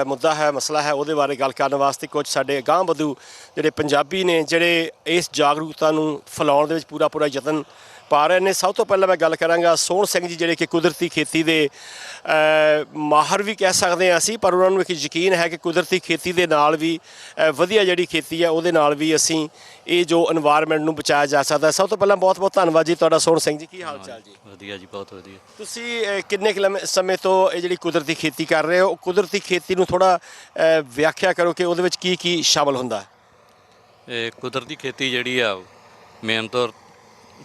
ਮੁੱਦਾ ਹੈ, ਮਸਲਾ ਹੈ, ਉਹਦੇ ਬਾਰੇ ਗੱਲ ਕਰਨ ਵਾਸਤੇ ਕੁਝ ਸਾਡੇ ਅਗਾਂਹਵਧੂ ਜਿਹੜੇ ਪੰਜਾਬੀ ਨੇ, ਜਿਹੜੇ ਇਸ ਜਾਗਰੂਕਤਾ ਨੂੰ ਫੈਲਾਉਣ ਦੇ ਵਿੱਚ ਪੂਰਾ ਯਤਨ ਪਾ ਰਹੇ ਨੇ। ਸਭ ਤੋਂ ਪਹਿਲਾਂ ਮੈਂ ਗੱਲ ਕਰਾਂਗਾ ਸੋਹਣ ਸਿੰਘ ਜੀ, ਜਿਹੜੇ ਕਿ ਕੁਦਰਤੀ ਖੇਤੀ ਦੇ ਮਾਹਰ ਵੀ ਕਹਿ ਸਕਦੇ ਹਾਂ ਅਸੀਂ, ਪਰ ਉਹਨਾਂ ਨੂੰ ਇੱਕ ਯਕੀਨ ਹੈ ਕਿ ਕੁਦਰਤੀ ਖੇਤੀ ਦੇ ਨਾਲ ਵੀ ਵਧੀਆ ਜਿਹੜੀ ਖੇਤੀ ਹੈ ਉਹਦੇ ਨਾਲ ਵੀ ਅਸੀਂ ਇਹ ਜੋ এনवायरमेंट ਨੂੰ ਬਚਾਇਆ ਜਾ ਸਕਦਾ। ਸਭ ਤੋਂ ਪਹਿਲਾਂ ਬਹੁਤ ਬਹੁਤ ਧੰਨਵਾਦ ਜੀ ਤੁਹਾਡਾ ਸੋਹਣ ਸਿੰਘ ਜੀ। ਕੀ ਹਾਲ ਚਾਲ ਜੀ? ਵਧੀਆ ਜੀ, ਬਹੁਤ ਵਧੀਆ। ਤੁਸੀਂ ਕਿੰਨੇ ਸਮੇਂ ਤੋਂ ਇਹ ਜਿਹੜੀ ਕੁਦਰਤੀ ਖੇਤੀ ਕਰ ਰਹੇ ਹੋ? ਕੁਦਰਤੀ ਖੇਤੀ ਨੂੰ ਥੋੜ੍ਹਾ ਵਿਆਖਿਆ ਕਰੋ ਕਿ ਉਹਦੇ ਵਿੱਚ ਕੀ ਕੀ ਸ਼ਾਮਲ ਹੁੰਦਾ ਹੈ। ਇਹ ਕੁਦਰਤੀ ਖੇਤੀ ਜਿਹੜੀ ਆ ਮੇਨ ਤੌਰ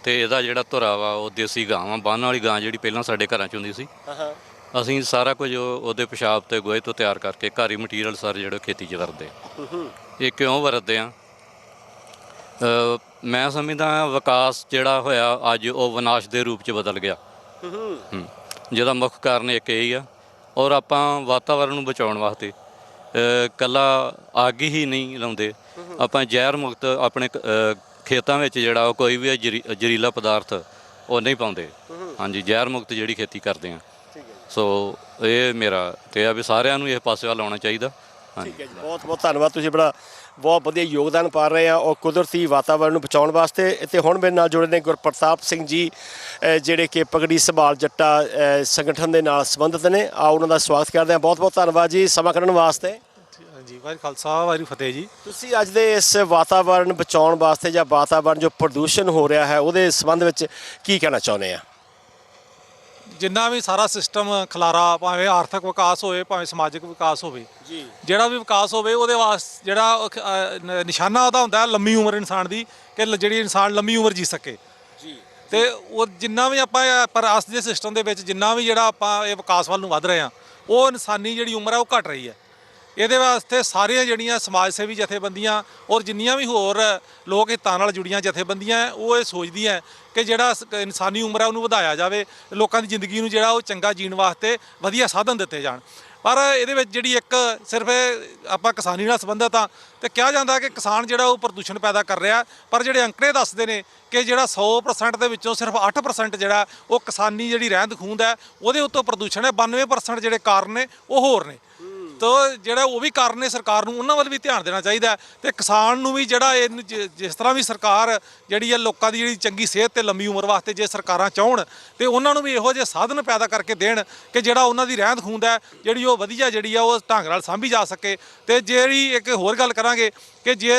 ਤੇ ਇਹਦਾ ਜਿਹੜਾ ਧੁਰਾ ਵਾ ਉਹ ਦੇਸੀ ਗਾਂ ਵਾ, ਬੰਨ ਵਾਲੀ ਗਾਂ ਜਿਹੜੀ ਪਹਿਲਾਂ ਸਾਡੇ ਘਰਾਂ 'ਚ ਹੁੰਦੀ ਸੀ। ਹਾਂ ਅਸੀਂ ਸਾਰਾ ਕੁਝ ਉਹਦੇ ਪਿਸ਼ਾਬ ਤੇ ਗੋਹੇ ਤੋਂ ਤਿਆਰ ਕਰਕੇ ਘਰ ਹੀ ਮਟੀਰੀਅਲ ਸਾਰੇ ਜਿਹੜੇ ਖੇਤੀ 'ਚ ਵਰਤਦੇ। ਇਹ ਕਿਉਂ ਵਰਤਦੇ ਆ? ਮੈਂ ਸਮਝਦਾ ਵਿਕਾਸ ਜਿਹੜਾ ਹੋਇਆ ਅੱਜ ਉਹ ਵਿਨਾਸ਼ ਦੇ ਰੂਪ 'ਚ ਬਦਲ ਗਿਆ। ਜਿਹਦਾ ਮੁੱਖ ਕਾਰਨ ਇੱਕ ਇਹ ਆ। ਔਰ ਆਪਾਂ ਵਾਤਾਵਰਨ ਨੂੰ ਬਚਾਉਣ ਵਾਸਤੇ ਇਕੱਲਾ ਅੱਗ ਹੀ ਨਹੀਂ ਲਾਉਂਦੇ, ਆਪਾਂ ਜ਼ਹਿਰ ਮੁਕਤ ਆਪਣੇ ਖੇਤਾਂ ਵਿੱਚ ਜਿਹੜਾ ਉਹ ਕੋਈ ਵੀ ਜ਼ਹਿਰੀਲਾ ਪਦਾਰਥ ਉਹ ਨਹੀਂ ਪਾਉਂਦੇ। ਹਾਂਜੀ, ਜ਼ਹਿਰ ਮੁਕਤ ਜਿਹੜੀ ਖੇਤੀ ਕਰਦੇ ਆ। ਸੋ ਇਹ ਮੇਰਾ ਤੇ ਆ ਵੀ ਸਾਰਿਆਂ ਨੂੰ ਇਸ ਪਾਸੇ ਵੱਲ ਆਉਣਾ ਚਾਹੀਦਾ। ਠੀਕ ਹੈ ਜੀ, ਬਹੁਤ ਬਹੁਤ ਧੰਨਵਾਦ। ਤੁਸੀਂ ਬੜਾ ਬਹੁਤ ਵਧੀਆ ਯੋਗਦਾਨ ਪਾ ਰਹੇ ਆ ਔਰ ਕੁਦਰਤੀ ਵਾਤਾਵਰਨ ਨੂੰ ਬਚਾਉਣ ਵਾਸਤੇ। ਅਤੇ ਹੁਣ ਮੇਰੇ ਨਾਲ ਜੁੜੇ ਨੇ ਗੁਰਪ੍ਰਤਾਪ ਸਿੰਘ ਜੀ, ਜਿਹੜੇ ਕਿ ਪਗੜੀ ਸੰਭਾਲ ਜੱਟਾ ਸੰਗਠਨ ਦੇ ਨਾਲ ਸੰਬੰਧਿਤ ਨੇ। ਆ ਉਹਨਾਂ ਦਾ ਸਵਾਗਤ ਕਰਦੇ ਹਾਂ। ਬਹੁਤ ਬਹੁਤ ਧੰਨਵਾਦ ਜੀ ਸਮਾਂ ਕੱਢਣ ਵਾਸਤੇ। ਹਾਂਜੀ, ਵਾਹਿਗੁਰੂ ਖਾਲਸਾ ਵਾਹਿਗੁਰੂ ਫਤਿਹ ਜੀ। ਤੁਸੀਂ ਅੱਜ ਦੇ ਇਸ ਵਾਤਾਵਰਨ ਬਚਾਉਣ ਵਾਸਤੇ ਜਾਂ ਵਾਤਾਵਰਨ ਜੋ ਪ੍ਰਦੂਸ਼ਣ ਹੋ ਰਿਹਾ ਹੈ ਉਹਦੇ ਸੰਬੰਧ ਵਿੱਚ ਕੀ ਕਹਿਣਾ ਚਾਹੁੰਦੇ ਆ? ਜਿੰਨਾ ਵੀ ਸਾਰਾ ਸਿਸਟਮ ਖਲਾਰਾ, ਭਾਵੇਂ ਆਰਥਿਕ ਵਿਕਾਸ ਹੋਵੇ ਭਾਵੇਂ ਸਮਾਜਿਕ ਵਿਕਾਸ ਹੋਵੇ ਜੀ, ਜਿਹੜਾ ਵੀ ਵਿਕਾਸ ਹੋਵੇ ਉਹਦੇ ਵਾਸਤੇ ਜਿਹੜਾ ਨਿਸ਼ਾਨਾ ਉਹਦਾ ਹੁੰਦਾ ਲੰਮੀ ਉਮਰ ਇਨਸਾਨ ਦੀ, ਕਿ ਜਿਹੜੀ ਇਨਸਾਨ ਲੰਮੀ ਉਮਰ ਜੀ ਸਕੇ। ਜੀ, ਤੇ ਉਹ ਜਿੰਨਾ ਵੀ ਆਪਾਂ ਪਰ ਅੱਜ ਦੇ ਸਿਸਟਮ ਦੇ ਵਿੱਚ ਜਿੰਨਾ ਵੀ ਜਿਹੜਾ ਆਪਾਂ ਇਹ ਵਿਕਾਸ ਵੱਲ ਨੂੰ ਵੱਧ ਰਹੇ ਹਾਂ, ਉਹ ਇਨਸਾਨੀ ਜਿਹੜੀ ਉਮਰ ਹੈ ਉਹ ਘਟ ਰਹੀ ਹੈ। ਇਹਦੇ ਵਾਸਤੇ ਸਾਰੀਆਂ ਜਿਹੜੀਆਂ ਸਮਾਜ ਸੇਵੀ ਜਥੇਬੰਦੀਆਂ ਔਰ ਜਿੰਨੀਆਂ ਵੀ ਹੋਰ ਲੋਕ ਹਿੱਤਾਂ ਨਾਲ ਜੁੜੀਆਂ ਜਥੇਬੰਦੀਆਂ ਉਹ ਇਹ ਸੋਚਦੀਆਂ ਕਿ ਜਿਹੜਾ ਇਨਸਾਨੀ ਉਮਰ ਹੈ ਉਹਨੂੰ ਵਧਾਇਆ ਜਾਵੇ, ਲੋਕਾਂ ਦੀ ਜ਼ਿੰਦਗੀ ਨੂੰ ਜਿਹੜਾ ਉਹ ਚੰਗਾ ਜੀਣ ਵਾਸਤੇ ਵਧੀਆ ਸਾਧਨ ਦਿੱਤੇ ਜਾਣ। ਪਰ ਇਹਦੇ ਵਿੱਚ ਜਿਹੜੀ ਇੱਕ ਸਿਰਫ ਆਪਾਂ ਕਿਸਾਨੀ ਨਾਲ ਸੰਬੰਧਿਤ ਆ ਤੇ ਕਿਹਾ ਜਾਂਦਾ ਕਿ ਕਿਸਾਨ ਜਿਹੜਾ ਉਹ ਪ੍ਰਦੂਸ਼ਣ ਪੈਦਾ ਕਰ ਰਿਹਾ, ਪਰ ਜਿਹੜੇ ਅੰਕੜੇ ਦੱਸਦੇ ਨੇ ਕਿ ਜਿਹੜਾ 100% ਦੇ ਵਿੱਚੋਂ ਸਿਰਫ 8% ਜਿਹੜਾ ਉਹ ਕਿਸਾਨੀ ਜਿਹੜੀ ਰਹਿੰਦ ਖੂੰਹਦ ਹੈ ਉਹਦੇ ਉੱਤੋਂ ਪ੍ਰਦੂਸ਼ਣ ਹੈ। 92% ਜਿਹੜੇ ਕਾਰਨ ਨੇ ਉਹ ਹੋਰ ਨੇ। ਤੋ ਜਿਹੜਾ ਉਹ ਵੀ ਕਾਰਨ ਨੇ, ਸਰਕਾਰ ਨੂੰ ਉਹਨਾਂ ਵੱਲ ਵੀ ਧਿਆਨ ਦੇਣਾ ਚਾਹੀਦਾ ਤੇ ਕਿਸਾਨ ਨੂੰ ਵੀ ਜਿਹੜਾ ਇਹਨੂੰ ਜਿਸ ਤਰ੍ਹਾਂ ਵੀ ਸਰਕਾਰ ਜਿਹੜੀ ਹੈ ਲੋਕਾਂ ਦੀ ਜਿਹੜੀ ਚੰਗੀ ਸਿਹਤ ਤੇ ਲੰਮੀ ਉਮਰ ਵਾਸਤੇ ਜੇ ਸਰਕਾਰਾਂ ਚਾਹਣ ਤੇ ਉਹਨਾਂ ਨੂੰ ਵੀ ਇਹੋ ਜਿਹੇ ਸਾਧਨ ਪੈਦਾ ਕਰਕੇ ਦੇਣ ਕਿ ਜਿਹੜਾ ਉਹਨਾਂ ਦੀ ਰਹਿੰਦ ਖੂੰਹਦ ਹੈ ਜਿਹੜੀ ਉਹ ਵਧੀਆ ਜਿਹੜੀ ਆ ਉਹ ਢੰਗ ਨਾਲ ਸਾਂਭੀ ਜਾ ਸਕੇ। ਤੇ ਜਿਹੜੀ ਇੱਕ ਹੋਰ ਗੱਲ ਕਰਾਂਗੇ ਕਿ ਜੇ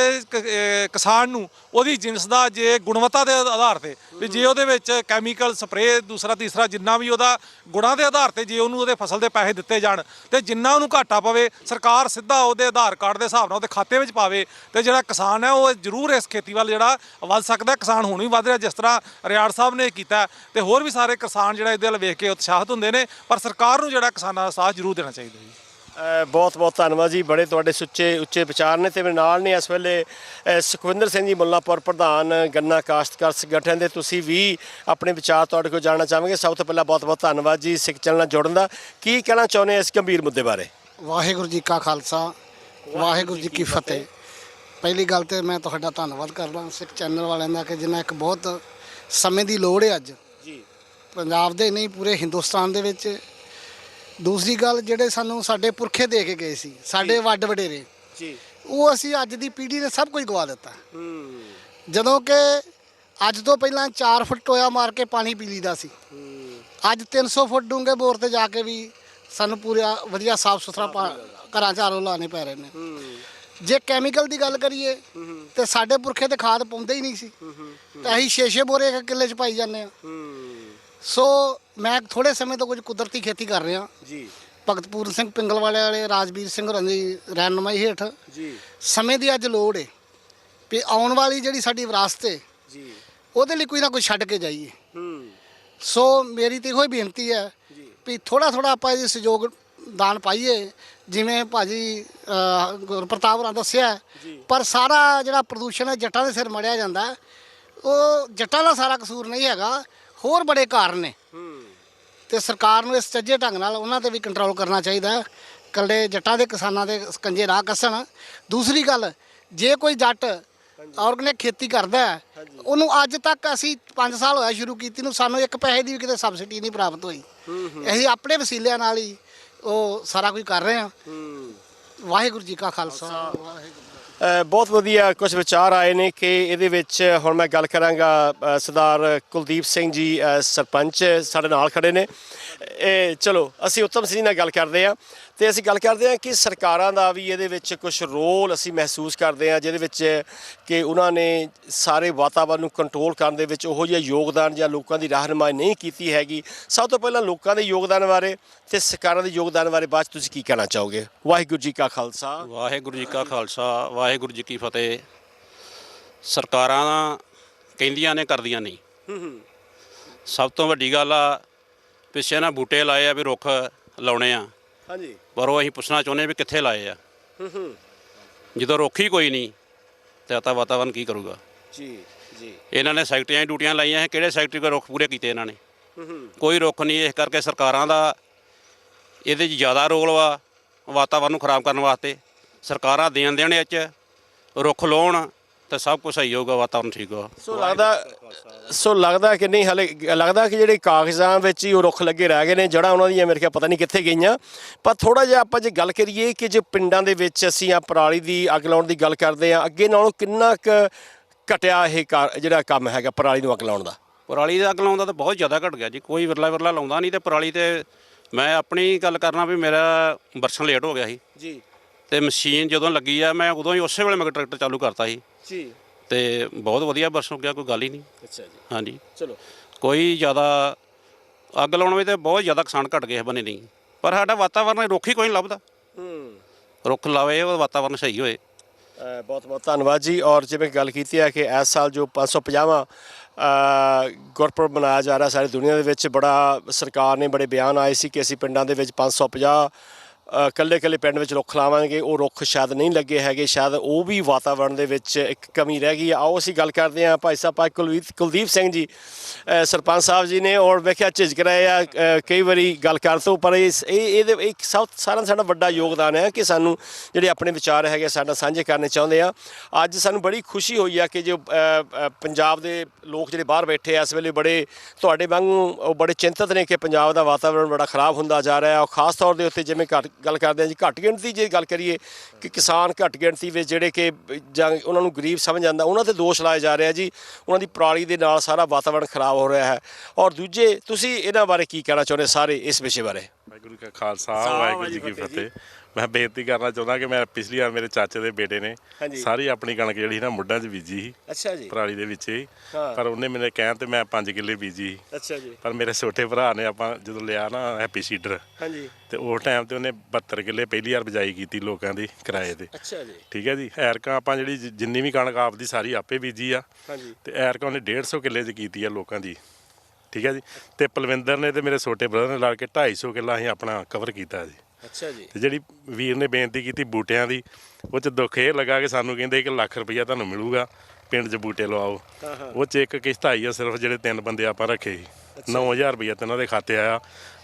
ਕਿਸਾਨ ਨੂੰ ਉਹਦੀ ਜਿਨਸ ਦਾ ਜੇ ਗੁਣਵੱਤਾ ਦੇ ਆਧਾਰ ਤੇ ਵੀ ਜੇ ਉਹਦੇ ਵਿੱਚ ਕੈਮੀਕਲ ਸਪਰੇਅ ਦੂਸਰਾ ਤੀਸਰਾ ਜਿੰਨਾ ਵੀ ਉਹਦਾ ਗੁਣਾਂ ਦੇ ਆਧਾਰ ਤੇ ਜੇ ਉਹਨੂੰ ਉਹਦੇ ਫਸਲ ਦੇ ਪੈਸੇ ਦਿੱਤੇ ਜਾਣ ਤੇ ਜਿੰਨਾ ਉਹਨੂੰ ਘਾਟਾ ਪਵੇ ਸਰਕਾਰ ਸਿੱਧਾ ਉਹਦੇ ਆਧਾਰ ਕਾਰਡ ਦੇ ਹਿਸਾਬ ਨਾਲ ਉਹਦੇ ਖਾਤੇ ਵਿੱਚ ਪਾਵੇ ਤੇ ਜਿਹੜਾ ਕਿਸਾਨ ਹੈ ਉਹ ਜ਼ਰੂਰ ਇਸ ਖੇਤੀ ਵੱਲ ਜਿਹੜਾ ਵੱਧ ਸਕਦਾ। ਕਿਸਾਨ ਹੁਣ ਵੀ ਵੱਧ ਰਿਹਾ, ਜਿਸ ਤਰ੍ਹਾਂ ਰਿਆੜ ਸਾਹਿਬ ਨੇ ਕੀਤਾ ਤੇ ਹੋਰ ਵੀ ਸਾਰੇ ਕਿਸਾਨ ਜਿਹੜਾ ਇਹਦੇ ਵੱਲ ਵੇਖ ਕੇ ਉਤਸ਼ਾਹਿਤ ਹੁੰਦੇ ਨੇ, ਪਰ ਸਰਕਾਰ ਨੂੰ ਜਿਹੜਾ ਕਿਸਾਨਾਂ ਦਾ ਸਾਥ ਜ਼ਰੂਰ ਦੇਣਾ ਚਾਹੀਦਾ ਜੀ। ਬਹੁਤ ਬਹੁਤ ਧੰਨਵਾਦ ਜੀ, ਬੜੇ ਤੁਹਾਡੇ ਸੁੱਚੇ ਉੱਚੇ ਵਿਚਾਰ ਨੇ। ਤੇ ਮੇਰੇ ਨਾਲ ਨੇ ਇਸ ਵੇਲੇ ਸੁਖਵਿੰਦਰ ਸਿੰਘ ਜੀ ਮੁੱਲਾਂਪੁਰ, ਪ੍ਰਧਾਨ ਗੰਨਾ ਕਾਸ਼ਤਕਾਰ ਸੰਗਠਨ ਦੇ। ਤੁਸੀਂ ਵੀ ਆਪਣੇ ਵਿਚਾਰ ਤੁਹਾਡੇ ਕੋਲ ਜਾਣਨਾ ਚਾਹਾਂਗੇ। ਸਭ ਤੋਂ ਪਹਿਲਾਂ ਬਹੁਤ ਬਹੁਤ ਧੰਨਵਾਦ ਜੀ ਸਿੱਖ ਚੈਨਲ ਨਾਲ ਜੁੜਨ ਦਾ। ਕੀ ਕਹਿਣਾ ਚਾਹੁੰਦੇ ਇਸ ਗੰਭੀਰ ਮੁੱਦੇ ਬਾਰੇ? ਵਾਹਿਗੁਰੂ ਜੀ ਕਾ ਖਾਲਸਾ ਵਾਹਿਗੁਰੂ ਜੀ ਕੀ ਫਤਿਹ। ਪਹਿਲੀ ਗੱਲ ਤੇ ਮੈਂ ਤੁਹਾਡਾ ਧੰਨਵਾਦ ਕਰਦਾ ਸਿੱਖ ਚੈਨਲ ਵਾਲਿਆਂ ਦਾ ਕਿ ਜਿਨ੍ਹਾਂ ਇੱਕ ਬਹੁਤ ਸਮੇਂ ਦੀ ਲੋੜ ਹੈ ਅੱਜ ਜੀ, ਪੰਜਾਬ ਦੇ ਨਹੀਂ ਪੂਰੇ ਹਿੰਦੁਸਤਾਨ ਦੇ ਵਿੱਚ। ਦੂਸਰੀ ਗੱਲ, ਜਿਹੜੇ ਸਾਨੂੰ ਸਾਡੇ ਪੁਰਖੇ ਦੇ ਕੇ ਗਏ ਸੀ, ਸਾਡੇ ਵੱਡ ਵਡੇਰੇ ਜੀ, ਉਹ ਅਸੀਂ ਅੱਜ ਦੀ ਪੀੜ੍ਹੀ ਨੇ ਸਭ ਕੁਝ ਗਵਾ ਦਿੱਤਾ। ਜਦੋਂ ਕਿ ਅੱਜ ਤੋਂ ਪਹਿਲਾਂ 4 ਫੁੱਟ ਟੋਇਆ ਮਾਰ ਕੇ ਪਾਣੀ ਪੀ ਲਈਦਾ ਸੀ, ਅੱਜ 300 ਫੁੱਟ ਡੂੰਘੇ ਬੋਰ ਤੇ ਜਾ ਕੇ ਵੀ ਸਾਨੂੰ ਪੂਰਾ ਵਧੀਆ ਸਾਫ ਸੁਥਰਾ ਘਰਾਂ 'ਚ ਆਰੋ ਲਾਉਣੇ ਪੈ ਰਹੇ ਨੇ। ਜੇ ਕੈਮੀਕਲ ਦੀ ਗੱਲ ਕਰੀਏ ਤੇ ਸਾਡੇ ਪੁਰਖੇ ਤੇ ਖਾਦ ਪਾਉਂਦੇ ਹੀ ਨਹੀਂ ਸੀ ਤੇ ਅਸੀਂ 6-6 ਬੋਰੇ ਇੱਕ ਕਿੱਲੇ 'ਚ ਪਾਈ ਜਾਂਦੇ ਹਾਂ। ਸੋ ਮੈਂ ਥੋੜ੍ਹੇ ਸਮੇਂ ਤੋਂ ਕੁਝ ਕੁਦਰਤੀ ਖੇਤੀ ਕਰ ਰਿਹਾ ਜੀ, ਭਗਤਪੂਰ ਸਿੰਘ ਪਿੰਗਲ ਵਾਲੇ ਰਾਜਵੀਰ ਸਿੰਘ ਹੋਰਾਂ ਦੀ ਰਹਿਨੁਮਾਈ ਹੇਠ। ਜੀ, ਸਮੇਂ ਦੀ ਅੱਜ ਲੋੜ ਹੈ ਵੀ ਆਉਣ ਵਾਲੀ ਜਿਹੜੀ ਸਾਡੀ ਵਿਰਾਸਤ ਹੈ ਜੀ, ਉਹਦੇ ਲਈ ਕੋਈ ਨਾ ਕੋਈ ਛੱਡ ਕੇ ਜਾਈਏ। ਸੋ ਮੇਰੀ ਤਾਂ ਇਹੋ ਹੀ ਬੇਨਤੀ ਹੈ ਵੀ ਥੋੜ੍ਹਾ ਥੋੜ੍ਹਾ ਆਪਾਂ ਇਹ ਸਹਿਯੋਗ ਦਾਨ ਪਾਈਏ, ਜਿਵੇਂ ਭਾਜੀ ਗੁਰਪ੍ਰਤਾਪ ਹੋਰਾਂ ਦੱਸਿਆ। ਪਰ ਸਾਰਾ ਜਿਹੜਾ ਪ੍ਰਦੂਸ਼ਣ ਹੈ ਜੱਟਾਂ ਦੇ ਸਿਰ ਮੜਿਆ ਜਾਂਦਾ, ਉਹ ਜੱਟਾਂ ਦਾ ਸਾਰਾ ਕਸੂਰ ਨਹੀਂ ਹੈਗਾ, ਹੋਰ ਬੜੇ ਕਾਰਨ ਨੇ। ਤੇ ਸਰਕਾਰ ਨੂੰ ਇਸ ਚੱਜੇ ਢੰਗ ਨਾਲ ਉਹਨਾਂ 'ਤੇ ਵੀ ਕੰਟਰੋਲ ਕਰਨਾ ਚਾਹੀਦਾ, ਇਕੱਲੇ ਜੱਟਾਂ ਦੇ ਕਿਸਾਨਾਂ ਦੇ ਕੰਜੇ ਰਾਹ ਕੱਸਣ। ਦੂਸਰੀ ਗੱਲ, ਜੇ ਕੋਈ ਜੱਟ ਆਰਗੈਨਿਕ ਖੇਤੀ ਕਰਦਾ ਉਹਨੂੰ ਅੱਜ ਤੱਕ ਅਸੀਂ 5 ਸਾਲ ਹੋਇਆ ਸ਼ੁਰੂ ਕੀਤੀ ਨੂੰ, ਸਾਨੂੰ ਇੱਕ ਪੈਸੇ ਦੀ ਵੀ ਕਿਤੇ ਸਬਸਿਡੀ ਨਹੀਂ ਪ੍ਰਾਪਤ ਹੋਈ। ਅਸੀਂ ਆਪਣੇ ਵਸੀਲਿਆਂ ਨਾਲ ਹੀ ਉਹ ਸਾਰਾ ਕੁਝ ਕਰ ਰਹੇ ਹਾਂ। ਵਾਹਿਗੁਰੂ ਜੀ ਕਾ ਖਾਲਸਾ ਵਾਹਿਗੁਰੂ। ਬਹੁਤ ਵਧੀਆ ਕੁਝ ਵਿਚਾਰ ਆਏ ਨੇ ਕਿ ਇਹਦੇ ਵਿੱਚ ਹੁਣ ਮੈਂ ਗੱਲ ਕਰਾਂਗਾ ਸਰਦਾਰ ਕੁਲਦੀਪ ਸਿੰਘ ਜੀ ਸਰਪੰਚ ਸਾਡੇ ਨਾਲ ਖੜੇ ਨੇ। ਚਲੋ ਅਸੀਂ ਉੱਤਮ ਸਿੰਘ ਨਾਲ ਗੱਲ ਕਰਦੇ ਹਾਂ ਤੇ ਅਸੀਂ ਗੱਲ ਕਰਦੇ ਹਾਂ ਕਿ ਸਰਕਾਰਾਂ ਦਾ ਵੀ ਇਹਦੇ ਵਿੱਚ ਕੁਝ ਰੋਲ ਅਸੀਂ ਮਹਿਸੂਸ ਕਰਦੇ ਹਾਂ, ਜਿਹਦੇ ਵਿੱਚ ਕਿ ਉਹਨਾਂ ਨੇ ਸਾਰੇ ਵਾਤਾਵਰਨ ਨੂੰ ਕੰਟਰੋਲ ਕਰਨ ਦੇ ਵਿੱਚ ਉਹੋ ਜਿਹਾ ਯੋਗਦਾਨ ਜਾਂ ਲੋਕਾਂ ਦੀ ਰਹਿਨੁਮਾਈ ਨਹੀਂ ਕੀਤੀ ਹੈਗੀ। ਸਭ ਤੋਂ ਪਹਿਲਾਂ ਲੋਕਾਂ ਦੇ ਯੋਗਦਾਨ ਬਾਰੇ ਤੇ ਸਰਕਾਰਾਂ ਦੇ ਯੋਗਦਾਨ ਬਾਰੇ ਬਾਅਦ 'ਚ ਤੁਸੀਂ ਕੀ ਕਹਿਣਾ ਚਾਹੋਗੇ? ਵਾਹਿਗੁਰੂ ਜੀ ਕਾ ਖਾਲਸਾ ਵਾਹਿਗੁਰੂ ਜੀ ਕਾ ਖਾਲਸਾ ਵਾਹਿਗੁਰੂ ਜੀ ਕੀ ਫਤਿਹ। ਸਰਕਾਰਾਂ ਕਹਿੰਦੀਆਂ ਨੇ ਕਰਦੀਆਂ ਨਹੀਂ। ਸਭ ਤੋਂ ਵੱਡੀ ਗੱਲ ਆ, ਪਿੱਛੇ ਨਾ ਬੂਟੇ ਲਾਏ ਆ ਵੀ ਰੁੱਖ ਲਾਉਣੇ ਆ, ਹਾਂਜੀ। ਪਰ ਉਹ ਅਸੀਂ ਪੁੱਛਣਾ ਚਾਹੁੰਦੇ ਵੀ ਕਿੱਥੇ ਲਾਏ ਆ। ਜਦੋਂ ਰੁੱਖ ਹੀ ਕੋਈ ਨਹੀਂ ਤਾਂ ਵਾਤਾਵਰਨ ਕੀ ਕਰੂਗਾ। ਜੀ ਜੀ। ਇਹਨਾਂ ਨੇ ਸੈਕਟਰੀਆਂ ਦੀ ਡਿਊਟੀਆਂ ਲਾਈਆਂ ਹੈ, ਕਿਹੜੇ ਸੈਕਟਰੀ ਕੋਲ ਰੁੱਖ ਪੂਰੇ ਕੀਤੇ ਇਹਨਾਂ ਨੇ? ਕੋਈ ਰੁੱਖ ਨਹੀਂ। ਇਸ ਕਰਕੇ ਸਰਕਾਰਾਂ ਦਾ ਇਹਦੇ 'ਚ ਜ਼ਿਆਦਾ ਰੋਲ ਵਾ ਵਾਤਾਵਰਨ ਨੂੰ ਖਰਾਬ ਕਰਨ ਵਾਸਤੇ। ਸਰਕਾਰਾਂ ਦੇਣ ਇਹ 'ਚ ਰੁੱਖ ਲਾਉਣ ਤਾਂ ਸਭ ਕੁਝ ਸਹੀ ਹੋਊਗਾ, ਵਾਤਾਵਰਨ ਠੀਕ ਹੋਊਗਾ। ਸੋ ਲੱਗਦਾ ਕਿ ਨਹੀਂ, ਹਲੇ ਲੱਗਦਾ ਕਿ ਜਿਹੜੇ ਕਾਗਜ਼ਾਂ ਵਿੱਚ ਹੀ ਉਹ ਰੁੱਖ ਲੱਗੇ ਰਹਿ ਗਏ ਨੇ, ਜੜ੍ਹਾਂ ਉਹਨਾਂ ਦੀਆਂ ਮੇਰੇ ਖਿਆਲ ਪਤਾ ਨਹੀਂ ਕਿੱਥੇ ਗਈਆਂ। ਪਰ ਥੋੜ੍ਹਾ ਜਿਹਾ ਆਪਾਂ ਜੇ ਗੱਲ ਕਰੀਏ ਕਿ ਜੇ ਪਿੰਡਾਂ ਦੇ ਵਿੱਚ ਅਸੀਂ ਆ ਪਰਾਲੀ ਦੀ ਅੱਗ ਲਾਉਣ ਦੀ ਗੱਲ ਕਰਦੇ ਹਾਂ, ਅੱਗੇ ਨਾਲੋਂ ਕਿੰਨਾ ਕੁ ਘਟਿਆ ਇਹ ਜਿਹੜਾ ਕੰਮ ਹੈਗਾ ਪਰਾਲੀ ਨੂੰ ਅੱਗ ਲਾਉਣ ਦਾ? ਪਰਾਲੀ ਦਾ ਅੱਗ ਲਾਉਂਦਾ ਤਾਂ ਬਹੁਤ ਜ਼ਿਆਦਾ ਘਟ ਗਿਆ ਜੀ। ਕੋਈ ਵਿਰਲਾ ਲਾਉਂਦਾ ਨਹੀਂ। ਤੇ ਪਰਾਲੀ ਤੇ ਮੈਂ ਆਪਣੀ ਗੱਲ ਕਰਨਾ ਵੀ ਮੇਰਾ ਬਰਸਨ ਲੇਟ ਹੋ ਗਿਆ ਸੀ ਜੀ, ਤੇ ਮਸ਼ੀਨ ਜਦੋਂ ਲੱਗੀ ਆ ਮੈਂ ਉਦੋਂ ਹੀ ਉਸੇ ਵੇਲੇ ਮੈਂ ਟਰੈਕਟਰ ਚਾਲੂ ਕਰਤਾ ਸੀ ਜੀ, ਤੇ ਬਹੁਤ ਵਧੀਆ ਬਰਸਨ ਹੋ ਗਿਆ, ਕੋਈ ਗੱਲ ਹੀ ਨਹੀਂ। ਅੱਛਾ ਜੀ। ਹਾਂਜੀ, ਚਲੋ, ਕੋਈ ਜ਼ਿਆਦਾ ਅੱਗ ਲਾਉਣ ਵਿੱਚ ਤੇ ਬਹੁਤ ਜ਼ਿਆਦਾ ਕਿਸਾਨ ਘਟ ਗਏ ਬਣੇ ਨਹੀਂ, ਪਰ ਸਾਡਾ ਵਾਤਾਵਰਨ ਰੁੱਖ ਹੀ ਕੋਈ ਨਹੀਂ ਲੱਭਦਾ। ਰੁੱਖ ਲਾਵੇ ਉਹ ਵਾਤਾਵਰਨ ਸਹੀ ਹੋਏ। ਬਹੁਤ ਬਹੁਤ ਧੰਨਵਾਦ ਜੀ। ਔਰ ਜਿਵੇਂ ਗੱਲ ਕੀਤੀ ਹੈ ਕਿ ਇਸ ਸਾਲ ਜੋ 550ਵਾਂ ਗੁਰਪੁਰਬ ਮਨਾਇਆ ਜਾ ਰਿਹਾ ਸਾਰੀ ਦੁਨੀਆ ਦੇ ਵਿੱਚ, ਬੜਾ ਸਰਕਾਰ ਨੇ ਬੜੇ ਬਿਆਨ ਆਏ ਸੀ ਕਿ ਅਸੀਂ ਪਿੰਡਾਂ ਦੇ ਵਿੱਚ 550 ਕੱਲੇ ਪਿੰਡ ਵਿੱਚ ਰੁੱਖ ਲਾਵਾਂਗੇ। ਉਹ ਰੁੱਖ ਸ਼ਾਇਦ ਨਹੀਂ ਲੱਗੇ ਹੈਗੇ, ਸ਼ਾਇਦ ਉਹ ਵੀ ਵਾਤਾਵਰਣ ਦੇ ਵਿੱਚ ਇੱਕ ਕਮੀ ਰਹਿ ਗਈ। ਆਓ ਅਸੀਂ ਗੱਲ ਕਰਦੇ ਹਾਂ ਭਾਈ ਸਾਹਿਬ ਕੁਲਦੀਪ ਸਿੰਘ ਜੀ, ਸਰਪੰਚ ਸਾਹਿਬ ਜੀ ਨੇ। ਔਰ ਵੇਖਿਆ ਝਿਜਕ ਰਹੇ ਆ ਕਈ ਵਾਰੀ ਗੱਲ ਕਰ ਤੋਂ, ਪਰ ਇਹਦੇ ਇੱਕ ਸਾਡਾ ਵੱਡਾ ਯੋਗਦਾਨ ਹੈ ਕਿ ਸਾਨੂੰ ਜਿਹੜੇ ਆਪਣੇ ਵਿਚਾਰ ਹੈਗੇ ਸਾਡਾ ਸਾਂਝੇ ਕਰਨੇ ਚਾਹੁੰਦੇ ਆ। ਅੱਜ ਸਾਨੂੰ ਬੜੀ ਖੁਸ਼ੀ ਹੋਈ ਆ ਕਿ ਜੋ ਪੰਜਾਬ ਦੇ ਲੋਕ ਜਿਹੜੇ ਬਾਹਰ ਬੈਠੇ ਆ ਇਸ ਵੇਲੇ ਬੜੇ ਤੁਹਾਡੇ ਵਾਂਗੂ ਬੜੇ ਚਿੰਤਤ ਨੇ ਕਿ ਪੰਜਾਬ ਦਾ ਵਾਤਾਵਰਣ ਬੜਾ ਖਰਾਬ ਹੁੰਦਾ ਜਾ ਰਿਹਾ। ਔਰ ਖਾਸ ਤੌਰ ਦੇ ਉੱਤੇ ਜਿਵੇਂ ਗੱਲ ਕਰਦੇ ਹਾਂ ਜੀ, ਘੱਟ ਗਿਣਤੀ ਜੇ ਗੱਲ ਕਰੀਏ ਕਿ ਕਿਸਾਨ ਘੱਟ ਗਿਣਤੀ ਵਿੱਚ ਜਿਹੜੇ ਕਿ ਜਾਂ ਉਹਨਾਂ ਨੂੰ ਗਰੀਬ ਸਮਝ ਜਾਂਦਾ, ਉਹਨਾਂ 'ਤੇ ਦੋਸ਼ ਲਾਏ ਜਾ ਰਿਹਾ ਜੀ। ਉਹਨਾਂ ਦੀ ਪਰਾਲੀ ਦੇ ਨਾਲ ਸਾਰਾ ਵਾਤਾਵਰਣ ਖਰਾਬ ਹੋ ਰਿਹਾ ਹੈ। ਔਰ ਦੂਜੇ ਤੁਸੀਂ ਇਹਨਾਂ ਬਾਰੇ ਕੀ ਕਹਿਣਾ ਚਾਹੁੰਦੇ ਸਾਰੇ ਇਸ ਵਿਸ਼ੇ ਬਾਰੇ? ਵਾਹਿਗੁਰੂ ਜੀ ਕਾ ਖਾਲਸਾ, ਵਾਹਿਗੁਰੂ ਜੀ ਕੀ ਫਤਿਹ। ਮੈਂ ਬੇਨਤੀ ਕਰਨਾ ਚਾਹੁੰਦਾ ਕਿ ਮੈਂ ਪਿਛਲੀ ਵਾਰ ਮੇਰੇ ਚਾਚੇ ਦੇ ਬੇਟੇ ਨੇ ਸਾਰੀ ਆਪਣੀ ਕਣਕ ਜਿਹੜੀ ਨਾ ਮੁੱਢਾਂ 'ਚ ਬੀਜੀ ਸੀ। ਅੱਛਾ ਜੀ। ਪਰਾਲੀ ਦੇ ਵਿੱਚ ਹੀ, ਪਰ ਉਹਨੇ ਮੇਰੇ ਕਹਿਣ ਤੇ ਮੈਂ 5 ਕਿੱਲੇ ਬੀਜੀ। ਅੱਛਾ ਜੀ। ਪਰ ਮੇਰੇ ਛੋਟੇ ਭਰਾ ਨੇ ਆਪਾਂ ਜਦੋਂ ਲਿਆ ਨਾ ਹੈਪੀ ਸੀਡਰ, ਹਾਂਜੀ, ਤੇ ਉਸ ਟਾਈਮ ਤੇ ਉਹਨੇ 72 ਕਿੱਲੇ ਪਹਿਲੀ ਵਾਰ ਬਿਜਾਈ ਕੀਤੀ ਲੋਕਾਂ ਦੀ ਕਿਰਾਏ ਤੇ। ਅੱਛਾ ਜੀ। ਠੀਕ ਹੈ ਜੀ। ਐਰਕਾਂ ਆਪਾਂ ਜਿਹੜੀ ਜਿੰਨੀ ਵੀ ਕਣਕ ਆਪਦੀ ਸਾਰੀ ਆਪੇ ਬੀਜੀ ਆ। ਹਾਂਜੀ, ਤੇ ਐਰਕਾਂ ਉਹਨੇ 150 ਕਿੱਲੇ 'ਚ ਕੀਤੀ ਆ ਲੋਕਾਂ ਦੀ। ਠੀਕ ਹੈ ਜੀ। ਤੇ ਪਲਵਿੰਦਰ ਨੇ ਤੇ ਮੇਰੇ ਛੋਟੇ ਬ੍ਰਦਰ ਨੇ ਲਾ ਕੇ 250 ਕਿੱਲਾ ਅਸੀਂ ਆਪਣਾ ਕਵਰ ਕੀਤਾ ਜੀ। ਅੱਛਾ ਜੀ। ਤੇ ਜਿਹੜੀ ਵੀਰ ਨੇ ਬੇਨਤੀ ਕੀਤੀ ਬੂਟਿਆਂ ਦੀ, ਉਹ 'ਚ ਦੁੱਖ ਇਹ ਲੱਗਾ ਕਿ ਸਾਨੂੰ ਕਹਿੰਦੇ ਕਿ ਲੱਖ ਰੁਪਈਆ ਤੁਹਾਨੂੰ ਮਿਲੂਗਾ ਪਿੰਡ 'ਚ ਬੂਟੇ ਲਵਾਓ। ਉਹ 'ਚ ਇੱਕ ਕਿਸ਼ਤ ਆਈ ਆ ਸਿਰਫ ਜਿਹੜੇ 3 ਬੰਦੇ ਆਪਾਂ ਰੱਖੇ ਸੀ। 9000 ਰੁਪਈਆ ਤੇ ਉਹਨਾਂ ਦੇ ਖਾਤੇ ਆਇਆ,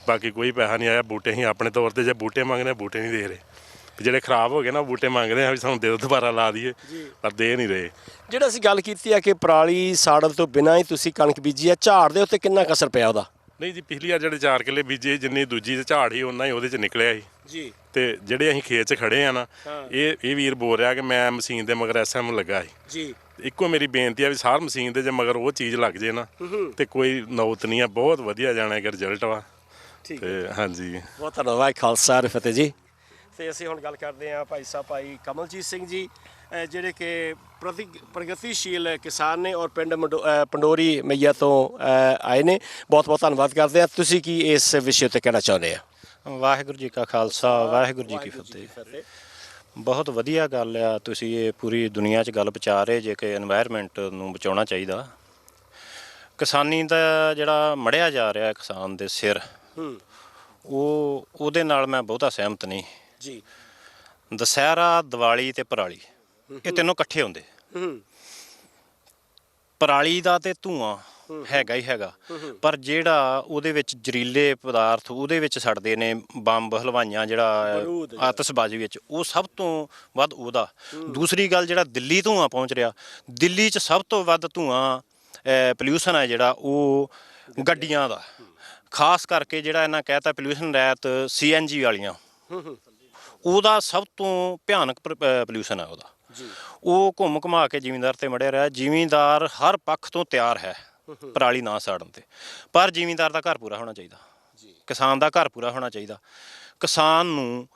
ਬਾਕੀ ਕੋਈ ਪੈਸਾ ਨਹੀਂ ਆਇਆ। ਬੂਟੇ ਹੀ ਆਪਣੇ ਤੌਰ ਤੇ ਜੇ ਬੂਟੇ ਮੰਗਦੇ ਬੂਟੇ ਨਹੀਂ ਦੇ ਰਹੇ। ਜਿਹੜੇ ਖਰਾਬ ਹੋ ਗਏ ਨਾ ਬੂਟੇ ਮੰਗਦੇ ਆ ਵੀ ਸਾਨੂੰ ਦੇ ਦਿਓ ਦੁਬਾਰਾ ਲਾ ਦਈਏ, ਪਰ ਦੇ ਨਹੀਂ ਰਹੇ। ਜਿਹੜਾ ਅਸੀਂ ਗੱਲ ਕੀਤੀ ਹੈ ਕਿ ਪਰਾਲੀ ਸਾੜਨ ਤੋਂ ਬਿਨਾਂ ਹੀ ਤੁਸੀਂ ਕਣਕ ਬੀਜੀ ਆ, ਝਾੜ ਦੇ ਉੱਤੇ ਕਿੰਨਾ ਕਸਰ ਪਿਆ ਉਹਦਾ? ਨਹੀਂ ਜੀ, ਪਿਛਲੀ ਵਾਰ ਜਿਹੜੇ 4 ਕਿੱਲੇ ਬੀਜੇ ਜਿੰਨੀ ਦੂਜੀ ਤੇ ਝਾੜ ਹੀ ਉਹਨਾਂ ਹੀ ਉਹਦੇ 'ਚ ਨਿਕਲਿਆ ਸੀ ਜੀ। ਤੇ ਜਿਹੜੇ ਅਸੀਂ ਖੇਤ 'ਚ ਖੜੇ ਆ ਨਾ, ਇਹ ਵੀਰ ਬੋਲ ਰਿਹਾ ਕਿ ਮੈਂ ਮਸ਼ੀਨ ਦੇ ਮਗਰ ਐਸਐਮ ਲੱਗਾ ਸੀ ਜੀ। ਇੱਕੋ ਮੇਰੀ ਬੇਨਤੀ ਆ ਵੀ ਸਾਰ ਮਸ਼ੀਨ ਦੇ ਜੇ ਮਗਰ ਉਹ ਚੀਜ਼ ਲੱਗ ਜੇ ਨਾ ਤੇ ਕੋਈ ਨੌਤ ਨਹੀਂ ਆ, ਬਹੁਤ ਵਧੀਆ ਜਾਣਾ ਕਿ ਰਿਜ਼ਲਟ ਵਾ। ਤੇ ਹਾਂਜੀ, ਬਹੁਤ ਧੰਨਵਾਦ। ਖਾਲਸਾ ਫਤਿਹ ਜੀ। ਤੇ ਅਸੀਂ ਹੁਣ ਗੱਲ ਕਰਦੇ ਹਾਂ ਭਾਈ ਸਾਹਿਬ ਭਾਈ ਕਮਲਜੀਤ ਸਿੰਘ ਜੀ, ਜਿਹੜੇ ਕਿ ਪ੍ਰਗਤੀਸ਼ੀਲ ਕਿਸਾਨ ਨੇ ਔਰ ਪਿੰਡ ਪੰਡੋਰੀ ਮਈਆ ਤੋਂ ਆਏ ਨੇ। ਬਹੁਤ ਬਹੁਤ ਧੰਨਵਾਦ ਕਰਦੇ ਹਾਂ। ਤੁਸੀਂ ਕੀ ਇਸ ਵਿਸ਼ੇ ਉੱਤੇ ਕਹਿਣਾ ਚਾਹੁੰਦੇ ਆ? ਵਾਹਿਗੁਰੂ ਜੀ ਕਾ ਖਾਲਸਾ, ਵਾਹਿਗੁਰੂ ਜੀ ਕੀ ਫਤਿਹ। ਬਹੁਤ ਵਧੀਆ ਗੱਲ ਆ, ਤੁਸੀਂ ਇਹ ਪੂਰੀ ਦੁਨੀਆ 'ਚ ਗੱਲ ਪਹੁੰਚਾ ਰਹੇ ਜੇ ਕਿ এনवायरमेंट ਨੂੰ ਬਚਾਉਣਾ ਚਾਹੀਦਾ। ਕਿਸਾਨੀ ਦਾ ਜਿਹੜਾ ਮੜਿਆ ਜਾ ਰਿਹਾ ਕਿਸਾਨ ਦੇ ਸਿਰ, ਉਹਦੇ ਨਾਲ ਮੈਂ ਬਹੁਤਾ ਸਹਿਮਤ ਨਹੀਂ ਜੀ। ਦੁਸਹਿਰਾ, ਦੀਵਾਲੀ ਤੇ ਪਰਾਲੀ ਇਹ ਤਿੰਨੋਂ ਇਕੱਠੇ ਹੁੰਦੇ। ਪਰਾਲੀ ਦਾ ਤੇ ਧੂਆਂ ਹੈਗਾ ਹੀ ਹੈਗਾ, ਪਰ ਜਿਹੜਾ ਉਹਦੇ ਵਿੱਚ ਜ਼ਹਿਰੀਲੇ ਪਦਾਰਥ ਉਹਦੇ ਵਿੱਚ ਸੜਦੇ ਨੇ, ਬੰਬ ਹਲਵਾਈਆਂ ਜਿਹੜਾ ਆਤਿਸ਼ਬਾਜ਼ੀ ਵਿੱਚ, ਉਹ ਸਭ ਤੋਂ ਵੱਧ ਉਹਦਾ। ਦੂਸਰੀ ਗੱਲ, ਜਿਹੜਾ ਦਿੱਲੀ ਧੂਆਂ ਪਹੁੰਚ ਰਿਹਾ, ਦਿੱਲੀ 'ਚ ਸਭ ਤੋਂ ਵੱਧ ਧੂਆਂ ਪੋਲਿਊਸ਼ਨ ਹੈ ਜਿਹੜਾ ਉਹ ਗੱਡੀਆਂ ਦਾ, ਖਾਸ ਕਰਕੇ ਜਿਹੜਾ ਇਹਨਾਂ ਕਹਿਤਾ ਪੋਲਿਊਸ਼ਨ ਰੈਤ CNG ਵਾਲੀਆਂ, ਉਹਦਾ ਸਭ ਤੋਂ ਭਿਆਨਕ ਪੋਲਿਊਸ਼ਨ ਹੈ ਉਹਦਾ। ਉਹ ਘੁੰਮ ਘੁਮਾ ਕੇ ਜ਼ਿਮੀਂਦਾਰ ਤੇ ਮੜਿਆ ਰਿਹਾ। ਜ਼ਿਮੀਂਦਾਰ ਹਰ ਪੱਖ ਤੋਂ ਤਿਆਰ ਹੈ ਪਰਾਲੀ ਨਾ ਸਾੜਨ ਤੇ, ਪਰ ਜ਼ਿਮੀਂਦਾਰ ਦਾ ਘਰ ਪੂਰਾ ਹੋਣਾ ਚਾਹੀਦਾ, ਕਿਸਾਨ ਦਾ ਘਰ ਪੂਰਾ ਹੋਣਾ ਚਾਹੀਦਾ। ਕਿਸਾਨ ਨੂੰ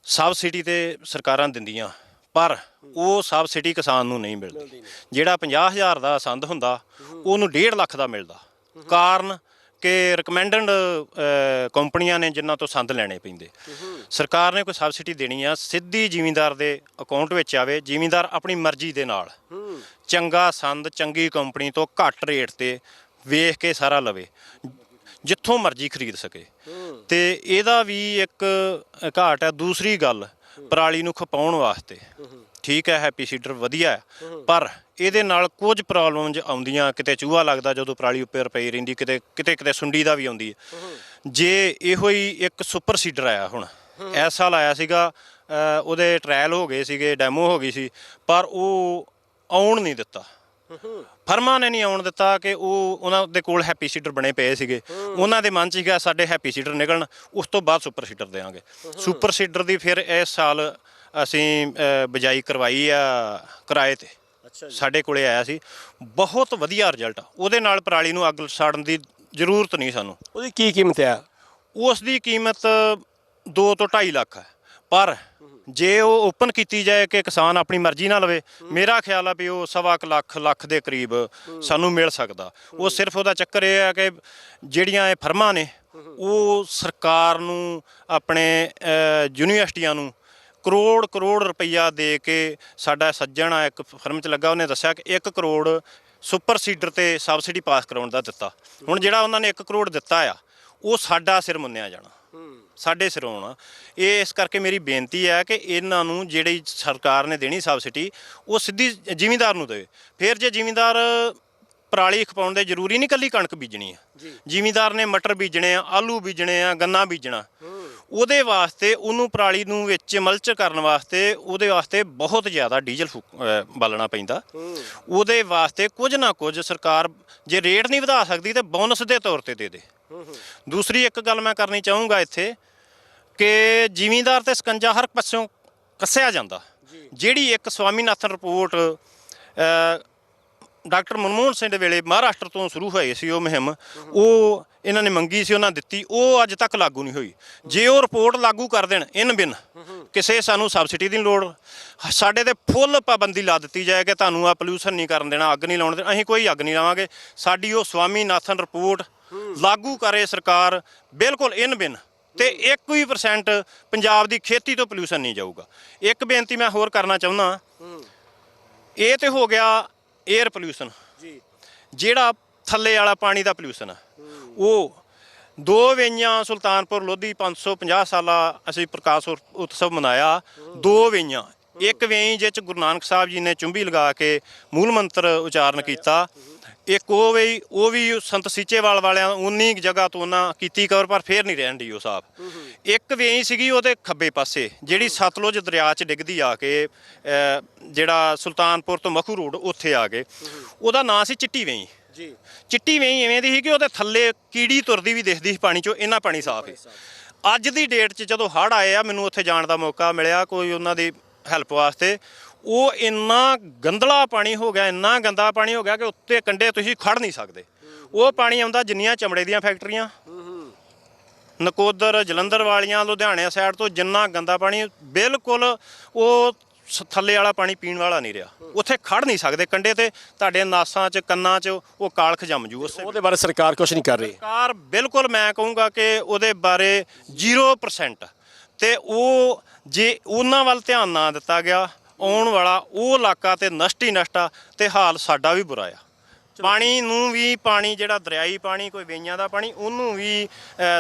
ਸਬਸਿਡੀ ਤੇ ਸਰਕਾਰਾਂ ਦਿੰਦੀਆਂ, ਪਰ ਉਹ ਸਬਸਿਡੀ ਕਿਸਾਨ ਨੂੰ ਨਹੀਂ ਮਿਲਦੀ। ਜਿਹੜਾ 50,000 ਦਾ ਸੰਦ ਹੁੰਦਾ ਉਹਨੂੰ 1.5 ਲੱਖ ਦਾ ਮਿਲਦਾ। ਕਾਰਨ ਕਿ ਰਿਕਮੈਂਡਡ ਕੰਪਨੀਆਂ ਨੇ ਜਿਨ੍ਹਾਂ ਤੋਂ ਸੰਦ ਲੈਣੇ ਪੈਂਦੇ। ਸਰਕਾਰ ਨੇ ਕੋਈ ਸਬਸਿਡੀ ਦੇਣੀ ਆ, ਸਿੱਧੀ ਜ਼ਿਮੀਂਦਾਰ ਦੇ ਅਕਾਊਂਟ ਵਿੱਚ ਆਵੇ, ਜ਼ਿਮੀਂਦਾਰ ਆਪਣੀ ਮਰਜ਼ੀ ਦੇ ਨਾਲ ਚੰਗਾ ਸੰਦ ਚੰਗੀ ਕੰਪਨੀ ਤੋਂ ਘੱਟ ਰੇਟ ਤੇ ਵੇਖ ਕੇ ਸਾਰਾ ਲਵੇ, ਜਿੱਥੋਂ ਮਰਜ਼ੀ ਖਰੀਦ ਸਕੇ। ਤੇ ਇਹਦਾ ਵੀ ਇੱਕ ਘਾਟ ਹੈ। ਦੂਸਰੀ ਗੱਲ, ਪਰਾਲੀ ਨੂੰ ਖਪਾਉਣ ਵਾਸਤੇ ਠੀਕ ਹੈ ਹੈਪੀ ਸੀਡਰ ਵਧੀਆ ਹੈ, ਪਰ ਇਹਦੇ ਨਾਲ ਕੁਝ ਪ੍ਰੋਬਲਮਸ ਆਉਂਦੀਆਂ। ਕਿਤੇ ਚੂਹਾ ਲੱਗਦਾ ਜਦੋਂ ਪਰਾਲੀ ਉੱਪਰ ਪਈ ਰਹਿੰਦੀ, ਕਿਤੇ ਸੁੰਡੀ ਦਾ ਵੀ ਆਉਂਦੀ ਹੈ। ਜੇ ਇਹੋ ਹੀ ਇੱਕ ਸੁਪਰ ਸੀਡਰ ਆਇਆ ਹੁਣ ਇਸ ਸਾਲ ਆਇਆ ਸੀਗਾ, ਉਹਦੇ ਟ੍ਰਾਇਲ ਹੋ ਗਏ ਸੀਗੇ, ਡੈਮੋ ਹੋ ਗਈ ਸੀ, ਪਰ ਉਹ ਆਉਣ ਨਹੀਂ ਦਿੱਤਾ। ਫਰਮਾਂ ਨੇ ਨਹੀਂ ਆਉਣ ਦਿੱਤਾ ਕਿ ਉਹਨਾਂ ਦੇ ਕੋਲ ਹੈਪੀ ਸੀਡਰ ਬਣੇ ਪਏ ਸੀਗੇ। ਉਹਨਾਂ ਦੇ ਮਨ 'ਚ ਸੀਗਾ ਸਾਡੇ ਹੈਪੀ ਸੀਡਰ ਨਿਕਲਣ, ਉਸ ਤੋਂ ਬਾਅਦ ਸੁਪਰ ਸੀਡਰ ਦੇਵਾਂਗੇ। ਸੁਪਰ ਸੀਡਰ ਦੀ ਫਿਰ ਇਸ ਸਾਲ ਅਸੀਂ ਬਿਜਾਈ ਕਰਵਾਈ ਆ ਕਿਰਾਏ ਤੇ, ਸਾਡੇ ਕੋਲੇ ਆਇਆ ਸੀ, ਬਹੁਤ ਵਧੀਆ ਰਿਜ਼ਲਟ। ਉਹਦੇ ਨਾਲ ਪਰਾਲੀ ਨੂੰ ਅੱਗ ਸਾੜਨ ਦੀ ਜ਼ਰੂਰਤ ਨਹੀਂ ਸਾਨੂੰ। ਉਹਦੀ ਕੀ ਕੀਮਤ ਆ? ਉਸ ਦੀ ਕੀਮਤ 2 ਤੋਂ 2.5 ਲੱਖ ਹੈ, ਪਰ ਜੇ ਉਹ ਓਪਨ ਕੀਤੀ ਜਾਏ ਕਿ ਕਿਸਾਨ ਆਪਣੀ ਮਰਜ਼ੀ ਨਾਲ ਲਵੇ, ਮੇਰਾ ਖਿਆਲ ਆ ਵੀ ਉਹ 1.25 ਲੱਖ ਦੇ ਕਰੀਬ ਸਾਨੂੰ ਮਿਲ ਸਕਦਾ। ਉਹ ਸਿਰਫ ਉਹਦਾ ਚੱਕਰ ਇਹ ਹੈ ਕਿ ਜਿਹੜੀਆਂ ਇਹ ਫਰਮਾਂ ਨੇ ਉਹ ਸਰਕਾਰ ਨੂੰ, ਆਪਣੇ ਯੂਨੀਵਰਸਿਟੀਆਂ ਨੂੰ ਕਰੋੜ ਰੁਪਈਆ ਦੇ ਕੇ, ਸਾਡਾ ਸੱਜਣ ਆ ਇੱਕ ਫਰਮ 'ਚ ਲੱਗਾ, ਉਹਨੇ ਦੱਸਿਆ ਕਿ 1 ਕਰੋੜ ਸੁਪਰ ਸੀਡਰ ਤੇ ਸਬਸਿਡੀ ਪਾਸ ਕਰਾਉਣ ਦਾ ਦਿੱਤਾ। ਹੁਣ ਜਿਹੜਾ ਉਹਨਾਂ ਨੇ 1 ਕਰੋੜ ਦਿੱਤਾ ਆ, ਉਹ ਸਾਡਾ ਸਿਰ ਮੁੰਨਿਆ ਜਾਣਾ, ਸਾਡੇ ਸਿਰ ਆਉਣਾ। ਇਹ ਇਸ ਕਰਕੇ ਮੇਰੀ ਬੇਨਤੀ ਹੈ ਕਿ ਇਹਨਾਂ ਨੂੰ ਜਿਹੜੀ ਸਰਕਾਰ ਨੇ ਦੇਣੀ ਸਬਸਿਡੀ, ਉਹ ਸਿੱਧੀ ਜ਼ਿਮੀਂਦਾਰ ਨੂੰ ਦੇਵੇ। ਫਿਰ ਜੇ ਜ਼ਿਮੀਂਦਾਰ ਪਰਾਲੀ ਖਪਾਉਣ ਦੇ ਜ਼ਰੂਰੀ ਨਹੀਂ ਇਕੱਲੀ ਕਣਕ ਬੀਜਣੀ ਆ, ਜ਼ਿਮੀਂਦਾਰ ਨੇ ਮਟਰ ਬੀਜਣੇ ਆ, ਆਲੂ ਬੀਜਣੇ ਆ, ਗੰਨਾ ਬੀਜਣਾ, ਉਹਦੇ ਵਾਸਤੇ ਉਹਨੂੰ ਪਰਾਲੀ ਨੂੰ ਵਿੱਚ ਮਲਚ ਕਰਨ ਵਾਸਤੇ ਉਹਦੇ ਵਾਸਤੇ ਬਹੁਤ ਜ਼ਿਆਦਾ ਡੀਜ਼ਲ ਬਾਲਣਾ ਪੈਂਦਾ। ਉਹਦੇ ਵਾਸਤੇ ਕੁਝ ਨਾ ਕੁਝ ਸਰਕਾਰ ਜੇ ਰੇਟ ਨਹੀਂ ਵਧਾ ਸਕਦੀ ਤੇ ਬੋਨਸ ਦੇ ਤੌਰ ਤੇ ਦੇ ਦੇ। ਦੂਸਰੀ ਇੱਕ ਗੱਲ ਮੈਂ ਕਰਨੀ ਚਾਹੂੰਗਾ ਇੱਥੇ ਕਿ ਜ਼ਿਮੀਂਦਾਰ ਤੇ ਸਕੰਜਾ ਹਰ ਪਾਸਿਓਂ ਕੱਸਿਆ ਜਾਂਦਾ। ਜਿਹੜੀ ਇੱਕ ਸਵਾਮੀਨਾਥਨ ਰਿਪੋਰਟ ਡਾਕਟਰ ਮਨਮੋਹਨ ਸਿੰਘ ਦੇ ਵੇਲੇ ਮਹਾਰਾਸ਼ਟਰ ਤੋਂ ਸ਼ੁਰੂ ਹੋਈ ਸੀ, ਉਹ ਮੁਹਿੰਮ ਉਹ ਇਹਨਾਂ ਨੇ ਮੰਗੀ ਸੀ, ਉਹਨਾਂ ਦਿੱਤੀ, ਉਹ ਅੱਜ ਤੱਕ ਲਾਗੂ ਨਹੀਂ ਹੋਈ। ਜੇ ਉਹ ਰਿਪੋਰਟ ਲਾਗੂ ਕਰ ਦੇਣ ਇਨ ਬਿਨ ਕਿਸੇ ਸਾਨੂੰ ਸਬਸਿਡੀ ਦੀ ਲੋੜ, ਸਾਡੇ ਤੇ ਫੁੱਲ ਪਾਬੰਦੀ ਲਾ ਦਿੱਤੀ ਜਾਏ ਕਿ ਤੁਹਾਨੂੰ ਆ ਪੋਲਿਊਸ਼ਨ ਨਹੀਂ ਕਰਨ ਦੇਣਾ, ਅੱਗ ਨਹੀਂ ਲਾਉਣ ਦੇਣਾ, ਅਸੀਂ ਕੋਈ ਅੱਗ ਨਹੀਂ ਲਾਵਾਂਗੇ। ਸਾਡੀ ਉਹ ਸਵਾਮੀਨਾਥਨ ਰਿਪੋਰਟ ਲਾਗੂ ਕਰੇ ਸਰਕਾਰ ਬਿਲਕੁਲ ਇਨ ਬਿਨ, ਤੇ 1% ਪੰਜਾਬ ਦੀ ਖੇਤੀ ਤੋਂ ਪੋਲਿਊਸ਼ਨ ਨਹੀਂ ਜਾਊਗਾ। ਇੱਕ ਬੇਨਤੀ ਮੈਂ ਹੋਰ ਕਰਨਾ ਚਾਹੁੰਦਾ, ਇਹ ਤੇ ਹੋ ਗਿਆ ਏਅਰ ਪੋਲਿਊਸ਼ਨ, ਜਿਹੜਾ ਥੱਲੇ ਵਾਲਾ ਪਾਣੀ ਦਾ ਪੋਲਿਊਸ਼ਨ ਆ। ਉਹ 2 ਵੇਈਆਂ ਸੁਲਤਾਨਪੁਰ ਲੋਧੀ 550 ਸਾਲਾ ਅਸੀਂ ਪ੍ਰਕਾਸ਼ ਉਤਸਵ ਮਨਾਇਆ। 2 ਵੇਈਆਂ, ਇੱਕ ਵੇਈ ਜਿਹ 'ਚ ਗੁਰੂ ਨਾਨਕ ਸਾਹਿਬ ਜੀ ਨੇ ਚੁੰਬੀ ਲਗਾ ਕੇ ਮੂਲ ਮੰਤਰ ਉਚਾਰਨ ਕੀਤਾ। ਇੱਕ ਉਹ ਵੇਈ, ਉਹ ਵੀ ਸੰਤ ਸੀਚੇਵਾਲ ਵਾਲਿਆਂ 19 ਜਗ੍ਹਾ ਤੋਂ ਉਹਨਾਂ ਕੀਤੀ ਕਵਰ, ਪਰ ਫੇਰ ਨਹੀਂ ਰਹਿਣ ਦੀ ਉਹ ਸਾਹਿਬ। ਇੱਕ ਵੇਈ ਸੀਗੀ ਉਹਦੇ ਖੱਬੇ ਪਾਸੇ, ਜਿਹੜੀ ਸਤਲੁਜ ਦਰਿਆ 'ਚ ਡਿੱਗਦੀ ਆ ਕੇ, ਜਿਹੜਾ ਸੁਲਤਾਨਪੁਰ ਤੋਂ ਮਖੂ ਰੋਡ ਉੱਥੇ ਆ ਕੇ, ਉਹਦਾ ਨਾਂ ਸੀ ਚਿੱਟੀ ਵੇਈ। ਚਿੱਟੀ ਵੇਈ ਇਵੇਂ ਦੀ ਸੀ ਕਿ ਉਹਦੇ ਥੱਲੇ ਕੀੜੀ ਤੁਰਦੀ ਵੀ ਦਿਖਦੀ ਸੀ ਪਾਣੀ 'ਚੋਂ, ਇੰਨਾ ਪਾਣੀ ਸਾਫ਼ ਹੈ। ਅੱਜ ਦੀ ਡੇਟ 'ਚ ਜਦੋਂ ਹੜ੍ਹ ਆਏ ਆ, ਮੈਨੂੰ ਉੱਥੇ ਜਾਣ ਦਾ ਮੌਕਾ ਮਿਲਿਆ ਕੋਈ ਉਹਨਾਂ ਦੀ ਹੈਲਪ ਵਾਸਤੇ, ਉਹ ਇੰਨਾ ਗੰਦਲਾ ਪਾਣੀ ਹੋ ਗਿਆ, ਇੰਨਾ ਗੰਦਾ ਪਾਣੀ ਹੋ ਗਿਆ ਕਿ ਉੱਤੇ ਕੰਢੇ ਤੁਸੀਂ ਖੜ ਨਹੀਂ ਸਕਦੇ। ਉਹ ਪਾਣੀ ਆਉਂਦਾ ਜਿੰਨੀਆਂ ਚਮੜੇ ਦੀਆਂ ਫੈਕਟਰੀਆਂ, ਨਕੋਦਰ ਜਲੰਧਰ ਵਾਲੀਆਂ, ਲੁਧਿਆਣੇ ਸਾਈਡ ਤੋਂ, ਜਿੰਨਾ ਗੰਦਾ ਪਾਣੀ, ਬਿਲਕੁਲ ਉਹ ਥੱਲੇ ਵਾਲਾ ਪਾਣੀ ਪੀਣ ਵਾਲਾ ਨਹੀਂ ਰਿਹਾ। ਉੱਥੇ ਖੜ ਨਹੀਂ ਸਕਦੇ ਕੰਢੇ ਤੇ, ਤੁਹਾਡੇ ਨਾਸਾਂ 'ਚ ਕੰਨਾਂ 'ਚ ਉਹ ਕਾਲਖ ਜੰਮ ਜੂ। ਉਹਦੇ ਬਾਰੇ ਸਰਕਾਰ ਕੁਝ ਨਹੀਂ ਕਰ ਰਹੀ। ਸਰਕਾਰ ਬਿਲਕੁਲ, ਮੈਂ ਕਹੂੰਗਾ ਕਿ ਉਹਦੇ ਬਾਰੇ 0%। ਤੇ ਉਹ ਜੇ ਉਹਨਾਂ ਵੱਲ ਧਿਆਨ ਨਾ ਦਿੱਤਾ ਗਿਆ, ਆਉਣ ਵਾਲਾ ਉਹ ਇਲਾਕਾ ਤੇ ਨਸ਼ਟ ਹੀ ਨਸ਼ਟ ਆ, ਤੇ ਹਾਲ ਸਾਡਾ ਵੀ ਬੁਰਾ ਆ। ਪਾਣੀ ਨੂੰ ਵੀ, ਪਾਣੀ ਜਿਹੜਾ ਦਰਿਆਈ ਪਾਣੀ, ਕੋਈ ਵੇਈਆਂ ਦਾ ਪਾਣੀ, ਉਹਨੂੰ ਵੀ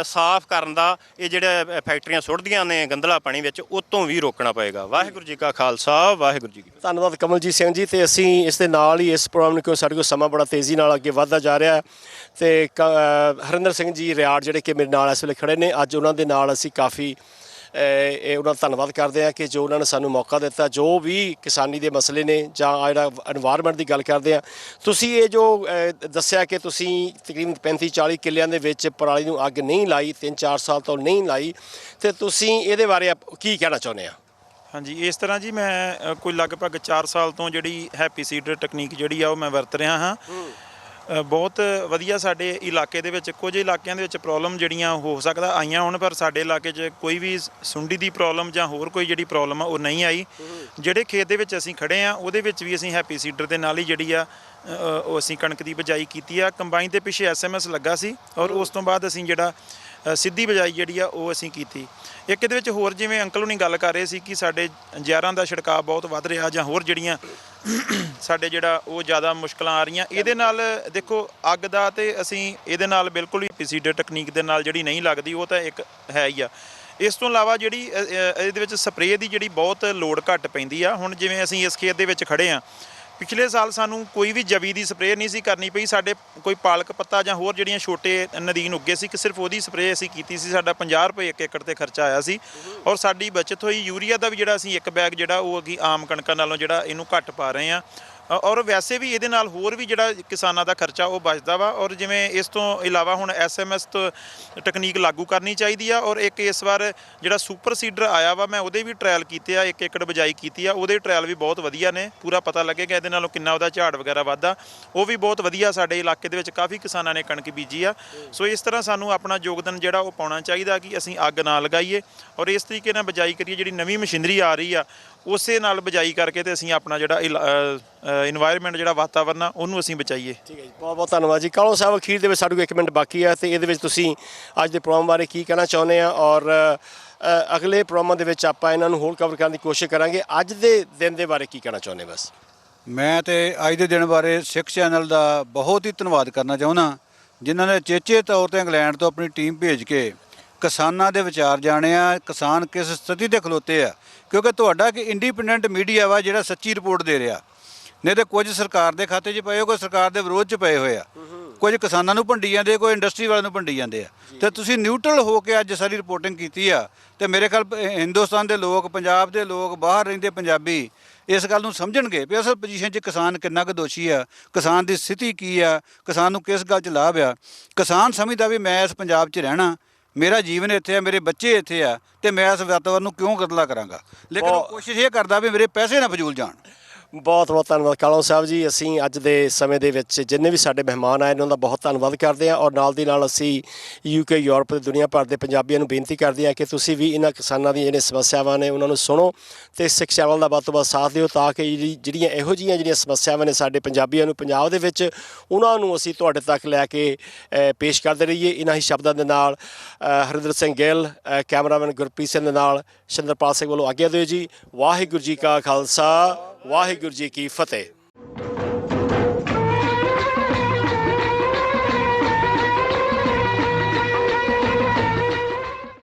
ਸਾਫ਼ ਕਰਨ ਦਾ ਇਹ ਜਿਹੜੇ ਫੈਕਟਰੀਆਂ ਸੁੱਟਦੀਆਂ ਨੇ ਗੰਦਲਾ ਪਾਣੀ ਵਿੱਚ, ਉਹ ਤੋਂ ਵੀ ਰੋਕਣਾ ਪਏਗਾ। ਵਾਹਿਗੁਰੂ ਜੀ ਕਾ ਖਾਲਸਾ, ਵਾਹਿਗੁਰੂ ਜੀ ਕੀ ਫਤਿਹ। ਧੰਨਵਾਦ ਕਮਲਜੀਤ ਸਿੰਘ ਜੀ। ਤੇ ਅਸੀਂ ਇਸ ਦੇ ਨਾਲ ਹੀ ਇਸ ਪ੍ਰੋਗਰਾਮ ਨੂੰ, ਕਿਉਂ ਸਾਡੇ ਕੋਲ ਸਮਾਂ ਬੜਾ ਤੇਜ਼ੀ ਨਾਲ ਅੱਗੇ ਵੱਧਦਾ ਜਾ ਰਿਹਾ, ਤੇ ਹਰਿੰਦਰ ਸਿੰਘ ਜੀ ਰਿਆੜ ਜਿਹੜੇ ਕਿ ਮੇਰੇ ਨਾਲ ਇਸ ਵੇਲੇ ਖੜੇ ਨੇ, ਅੱਜ ਉਹਨਾਂ ਦੇ ਨਾਲ ਅਸੀਂ ਕਾਫੀ ਉਹਨਾਂ ਦਾ ਧੰਨਵਾਦ ਕਰਦੇ ਹਾਂ ਕਿ ਜੋ ਉਹਨਾਂ ਨੇ ਸਾਨੂੰ ਮੌਕਾ ਦਿੱਤਾ। ਜੋ ਵੀ ਕਿਸਾਨੀ ਦੇ ਮਸਲੇ ਨੇ ਜਾਂ ਜਿਹੜਾ ਐਨਵਾਇਰਨਮੈਂਟ ਦੀ ਗੱਲ ਕਰਦੇ ਹਾਂ, ਤੁਸੀਂ ਇਹ ਜੋ ਦੱਸਿਆ ਕਿ ਤੁਸੀਂ ਤਕਰੀਬਨ 35-40 ਕਿੱਲਿਆਂ ਦੇ ਵਿੱਚ ਪਰਾਲੀ ਨੂੰ ਅੱਗ ਨਹੀਂ ਲਾਈ, 3-4 ਸਾਲ ਤੋਂ ਨਹੀਂ ਲਾਈ, ਤੇ ਤੁਸੀਂ ਇਹਦੇ ਬਾਰੇ ਕੀ ਕਹਿਣਾ ਚਾਹੁੰਦੇ ਆ? ਹਾਂਜੀ, ਇਸ ਤਰ੍ਹਾਂ ਜੀ ਮੈਂ ਕੋਈ ਲਗਭਗ 4 ਸਾਲ ਤੋਂ ਜਿਹੜੀ ਹੈਪੀ ਸੀਡਰ ਟੈਕਨੀਕ ਜਿਹੜੀ ਆ ਉਹ ਮੈਂ ਵਰਤ ਰਿਹਾ ਹਾਂ। ਬਹੁਤ ਵਧੀਆ ਸਾਡੇ ਇਲਾਕੇ ਦੇ ਵਿੱਚ, ਕੁਝ ਇਲਾਕਿਆਂ ਦੇ ਵਿੱਚ ਪ੍ਰੋਬਲਮ ਜਿਹੜੀਆਂ ਹੋ ਸਕਦਾ ਆਈਆਂ ਹੋਣ, ਪਰ ਸਾਡੇ ਇਲਾਕੇ 'ਚ ਕੋਈ ਵੀ ਸੁੰਡੀ ਦੀ ਪ੍ਰੋਬਲਮ ਜਾਂ ਹੋਰ ਕੋਈ ਜਿਹੜੀ ਪ੍ਰੋਬਲਮ ਆ ਉਹ ਨਹੀਂ ਆਈ। ਜਿਹੜੇ ਖੇਤ ਦੇ ਵਿੱਚ ਅਸੀਂ ਖੜੇ ਆ ਉਹਦੇ ਵਿੱਚ ਵੀ ਅਸੀਂ ਹੈਪੀ ਸੀਡਰ ਦੇ ਨਾਲ ਹੀ ਜਿਹੜੀ ਆ ਉਹ ਅਸੀਂ ਕਣਕ ਦੀ ਬਿਜਾਈ ਕੀਤੀ ਆ। ਕੰਬਾਈਨ ਦੇ ਪਿੱਛੇ SMS ਲੱਗਾ ਸੀ, ਔਰ ਉਸ ਤੋਂ ਬਾਅਦ ਅਸੀਂ ਜਿਹੜਾ ਸਿੱਧੀ ਬਜਾਈ ਜਿਹੜੀ ਆ ਉਹ ਅਸੀਂ ਕੀਤੀ। ਇੱਕ ਇਹਦੇ ਵਿੱਚ ਹੋਰ ਜਿਵੇਂ ਅੰਕਲ ਹੁਣੀ ਗੱਲ ਕਰ ਰਹੇ ਸੀ ਕਿ ਸਾਡੇ ਜ਼ਹਿਰਾਂ ਦਾ ਛਿੜਕਾਅ ਬਹੁਤ ਵੱਧ ਰਿਹਾ ਜਾਂ ਹੋਰ ਜਿਹੜੀਆਂ ਸਾਡੇ ਜਿਹੜਾ ਉਹ ਜ਼ਿਆਦਾ ਮੁਸ਼ਕਲਾਂ ਆ ਰਹੀਆਂ, ਇਹਦੇ ਨਾਲ ਦੇਖੋ ਅੱਗ ਦਾ ਤੇ ਅਸੀਂ ਇਹਦੇ ਨਾਲ ਬਿਲਕੁਲ ਹੀ ਪੀਸੀਡੀ ਟੈਕਨੀਕ ਦੇ ਨਾਲ ਜਿਹੜੀ ਨਹੀਂ ਲੱਗਦੀ, ਉਹ ਤਾਂ ਇੱਕ ਹੈ ਹੀ ਆ। ਇਸ ਤੋਂ ਇਲਾਵਾ ਜਿਹੜੀ ਇਹਦੇ ਵਿੱਚ ਸਪਰੇਅ ਦੀ ਜਿਹੜੀ ਬਹੁਤ ਲੋੜ ਘੱਟ ਪੈਂਦੀ ਆ। ਹੁਣ ਜਿਵੇਂ ਅਸੀਂ ਇਸ ਖੇਤ ਦੇ ਵਿੱਚ ਖੜੇ ਆ, ਪਿਛਲੇ ਸਾਲ ਸਾਨੂੰ ਕੋਈ ਵੀ ਜਵੀ ਦੀ ਸਪਰੇਅ ਨਹੀਂ ਸੀ ਕਰਨੀ ਪਈ। ਸਾਡੇ ਕੋਈ ਪਾਲਕ ਪੱਤਾ ਜਾਂ ਹੋਰ ਜਿਹੜੀਆਂ ਛੋਟੇ ਨਦੀਨ ਉੱਗੇ ਸੀ ਕਿ ਸਿਰਫ ਉਹਦੀ ਸਪਰੇਅ ਅਸੀਂ ਕੀਤੀ ਸੀ। ਸਾਡਾ 50 ਰੁਪਏ 1 ਏਕੜ ਤੇ ਖਰਚਾ ਆਇਆ ਸੀ ਔਰ ਸਾਡੀ ਬਚਤ ਹੋਈ। ਯੂਰੀਆ ਦਾ ਵੀ ਜਿਹੜਾ ਅਸੀਂ ਇੱਕ ਬੈਗ ਜਿਹੜਾ ਉਹ ਅੱਗੇ ਆਮ ਕਣਕਾਂ ਨਾਲੋਂ ਜਿਹੜਾ ਇਹਨੂੰ ਘੱਟ ਪਾ ਰਹੇ ਆ ਔਰ ਵੈਸੇ ਵੀ ਇਹਦੇ ਨਾਲ ਹੋਰ ਵੀ ਜਿਹੜਾ ਕਿਸਾਨਾਂ ਦਾ ਖਰਚਾ ਉਹ ਬਚਦਾ ਵਾ। ਔਰ ਜਿਵੇਂ ਇਸ ਤੋਂ ਇਲਾਵਾ ਹੁਣ SMS ਤੋਂ ਟੈਕਨੀਕ ਲਾਗੂ ਕਰਨੀ ਚਾਹੀਦੀ ਆ। ਔਰ ਇੱਕ ਇਸ ਵਾਰ ਜਿਹੜਾ ਸੁਪਰ ਸੀਡਰ ਆਇਆ ਵਾ, ਮੈਂ ਉਹਦੇ ਵੀ ਟ੍ਰਾਇਲ ਕੀਤੇ ਆ, 1 ਏਕੜ ਬਿਜਾਈ ਕੀਤੀ ਆ, ਉਹਦੇ ਟ੍ਰਾਇਲ ਵੀ ਬਹੁਤ ਵਧੀਆ ਨੇ। ਪੂਰਾ ਪਤਾ ਲੱਗੇਗਾ ਇਹਦੇ ਨਾਲੋਂ ਕਿੰਨਾ ਉਹਦਾ ਝਾੜ ਵਗੈਰਾ ਵੱਧਦਾ, ਉਹ ਵੀ ਬਹੁਤ ਵਧੀਆ। ਸਾਡੇ ਇਲਾਕੇ ਦੇ ਵਿੱਚ ਕਾਫੀ ਕਿਸਾਨਾਂ ਨੇ ਕਣਕ ਬੀਜੀ ਆ। ਸੋ ਇਸ ਤਰ੍ਹਾਂ ਸਾਨੂੰ ਆਪਣਾ ਯੋਗਦਾਨ ਜਿਹੜਾ ਉਹ ਪਾਉਣਾ ਚਾਹੀਦਾ ਕਿ ਅਸੀਂ ਅੱਗ ਨਾ ਲਗਾਈਏ ਔਰ ਇਸ ਤਰੀਕੇ ਨਾਲ ਬਿਜਾਈ ਕਰੀਏ। ਜਿਹੜੀ ਨਵੀਂ ਮਸ਼ੀਨਰੀ ਆ ਰਹੀ ਆ ਉਸੇ ਨਾਲ ਬਿਜਾਈ ਕਰਕੇ ਤੇ ਅਸੀਂ ਆਪਣਾ ਜਿਹੜਾ ਇਨਵਾਇਰਨਮੈਂਟ ਜਿਹੜਾ ਵਾਤਾਵਰਨ ਆ ਉਹਨੂੰ ਅਸੀਂ ਬਚਾਈਏ। ਠੀਕ ਹੈ ਜੀ, ਬਹੁਤ ਬਹੁਤ ਧੰਨਵਾਦ ਜੀ। ਕਾਲੋ ਸਾਹਿਬ, ਅਖੀਰ ਦੇ ਵਿੱਚ ਸਾਡੇ ਕੋਲ 1 ਮਿੰਟ ਬਾਕੀ ਹੈ ਤੇ ਇਹਦੇ ਵਿੱਚ ਤੁਸੀਂ ਅੱਜ ਦੇ ਪ੍ਰੋਗਰਾਮ ਬਾਰੇ ਕੀ ਕਹਿਣਾ ਚਾਹੁੰਦੇ ਆ ਔਰ ਅਗਲੇ ਪ੍ਰੋਗਰਾਮਾਂ ਦੇ ਵਿੱਚ ਆਪਾਂ ਇਹਨਾਂ ਨੂੰ ਹੋਰ ਕਵਰ ਕਰਨ ਦੀ ਕੋਸ਼ਿਸ਼ ਕਰਾਂਗੇ। ਅੱਜ ਦੇ ਦਿਨ ਦੇ ਬਾਰੇ ਕੀ ਕਹਿਣਾ ਚਾਹੁੰਦੇ ਬਸ? ਮੈਂ ਤੇ ਅੱਜ ਦੇ ਦਿਨ ਬਾਰੇ ਸਿੱਖ ਚੈਨਲ ਦਾ ਬਹੁਤ ਹੀ ਧੰਨਵਾਦ ਕਰਨਾ ਚਾਹੁੰਦਾ, ਜਿਨ੍ਹਾਂ ਨੇ ਚੇਚੇ ਤੌਰ ਤੇ ਇੰਗਲੈਂਡ ਤੋਂ ਆਪਣੀ ਟੀਮ ਭੇਜ ਕੇ ਕਿਸਾਨਾਂ ਦੇ ਵਿਚਾਰ ਜਾਣੇ ਆ, ਕਿਸਾਨ ਕਿਸ ਸਥਿਤੀ ਤੇ ਖਲੋਤੇ ਆ। ਕਿਉਂਕਿ ਤੁਹਾਡਾ ਕਿ ਇੰਡੀਪੈਂਡੈਂਟ ਮੀਡੀਆ ਵਾ ਜਿਹੜਾ ਸੱਚੀ ਰਿਪੋਰਟ ਦੇ ਰਿਹਾ, ਨਹੀਂ ਤੇ ਕੁਝ ਸਰਕਾਰ ਦੇ ਖਾਤੇ 'ਚ ਪਏ ਹੋ, ਕੋਈ ਸਰਕਾਰ ਦੇ ਵਿਰੋਧ 'ਚ ਪਏ ਹੋਏ ਆ, ਕੁਝ ਕਿਸਾਨਾਂ ਨੂੰ ਭੰਡੀ ਜਾਂਦੇ, ਕੋਈ ਇੰਡਸਟਰੀ ਵਾਲਿਆਂ ਨੂੰ ਭੰਡੀ ਜਾਂਦੇ ਆ। ਤੇ ਤੁਸੀਂ ਨਿਊਟਰਲ ਹੋ ਕੇ ਅੱਜ ਸਾਰੀ ਰਿਪੋਰਟਿੰਗ ਕੀਤੀ ਆ ਤੇ ਮੇਰੇ ਖਿਆਲ ਹਿੰਦੁਸਤਾਨ ਦੇ ਲੋਕ, ਪੰਜਾਬ ਦੇ ਲੋਕ, ਬਾਹਰ ਰਹਿੰਦੇ ਪੰਜਾਬੀ ਇਸ ਗੱਲ ਨੂੰ ਸਮਝਣਗੇ ਵੀ ਅਸਲ ਪੋਜੀਸ਼ਨ 'ਚ ਕਿਸਾਨ ਕਿੰਨਾ ਕੁ ਦੋਸ਼ੀ ਆ, ਕਿਸਾਨ ਦੀ ਸਥਿਤੀ ਕੀ ਆ, ਕਿਸਾਨ ਨੂੰ ਕਿਸ ਗੱਲ 'ਚ ਲਾਭ ਆ। ਕਿਸਾਨ ਸਮਝਦਾ ਵੀ ਮੈਂ ਇਸ ਪੰਜਾਬ 'ਚ ਰਹਿਣਾ, ਮੇਰਾ ਜੀਵਨ ਇੱਥੇ ਆ, ਮੇਰੇ ਬੱਚੇ ਇੱਥੇ ਆ ਤੇ ਮੈਂ ਇਸ ਵਾਤਾਵਰਨ ਨੂੰ ਕਿਉਂ ਗਦਲਾ ਕਰਾਂਗਾ। ਲੇਕਿਨ ਉਹ ਕੋਸ਼ਿਸ਼ ਇਹ ਕਰਦਾ ਵੀ ਮੇਰੇ ਪੈਸੇ ਨਾ ਫਜ਼ੂਲ ਜਾਣ। ਬਹੁਤ ਬਹੁਤ ਧੰਨਵਾਦ ਕਾਲੋ ਸਾਹਿਬ ਜੀ। ਅਸੀਂ ਅੱਜ ਦੇ ਸਮੇਂ ਦੇ ਵਿੱਚ ਜਿੰਨੇ ਵੀ ਸਾਡੇ ਮਹਿਮਾਨ ਆਏ ਉਹਨਾਂ ਦਾ ਬਹੁਤ ਧੰਨਵਾਦ ਕਰਦੇ ਹਾਂ ਔਰ ਨਾਲ ਦੀ ਨਾਲ ਅਸੀਂ UK, ਯੂਰਪ ਤੇ ਦੁਨੀਆ ਭਰ ਦੇ ਪੰਜਾਬੀਆਂ ਨੂੰ ਬੇਨਤੀ ਕਰਦੇ ਹਾਂ ਕਿ ਤੁਸੀਂ ਵੀ ਇਹਨਾਂ ਕਿਸਾਨਾਂ ਦੀਆਂ ਜਿਹੜੀਆਂ ਸਮੱਸਿਆਵਾਂ ਨੇ ਉਹਨਾਂ ਨੂੰ ਸੁਣੋ ਤੇ ਸਿੱਖ ਚੈਨਲ ਦਾ ਵੱਧ ਤੋਂ ਵੱਧ ਸਾਥ ਦਿਓ ਤਾਂ ਕਿ ਜਿਹੜੀਆਂ ਇਹੋ ਜਿਹੀਆਂ ਜਿਹੜੀਆਂ ਸਮੱਸਿਆਵਾਂ ਨੇ ਸਾਡੇ ਪੰਜਾਬੀਆਂ ਨੂੰ ਪੰਜਾਬ ਦੇ ਵਿੱਚ, ਉਹਨਾਂ ਨੂੰ ਅਸੀਂ ਤੁਹਾਡੇ ਤੱਕ ਲੈ ਕੇ ਪੇਸ਼ ਕਰਦੇ ਰਹੀਏ। ਇਹਨਾਂ ਹੀ ਸ਼ਬਦਾਂ ਦੇ ਨਾਲ ਹਰਿੰਦਰ ਸਿੰਘ ਗਿੱਲ, ਕੈਮਰਾਮੈਨ ਗੁਰਪ੍ਰੀਤ ਸਿੰਘ ਦੇ ਨਾਲ ਸ਼ਿੰਦਰਪਾਲ ਸਿੰਘ ਵੱਲੋਂ ਆਗਿਆ ਦਿਓ ਜੀ। ਵਾਹਿਗੁਰੂ ਜੀ ਕਾ ਖਾਲਸਾ, ਵਾਹਿਗੁਰੂ ਜੀ ਕੀ ਫਤਿਹ।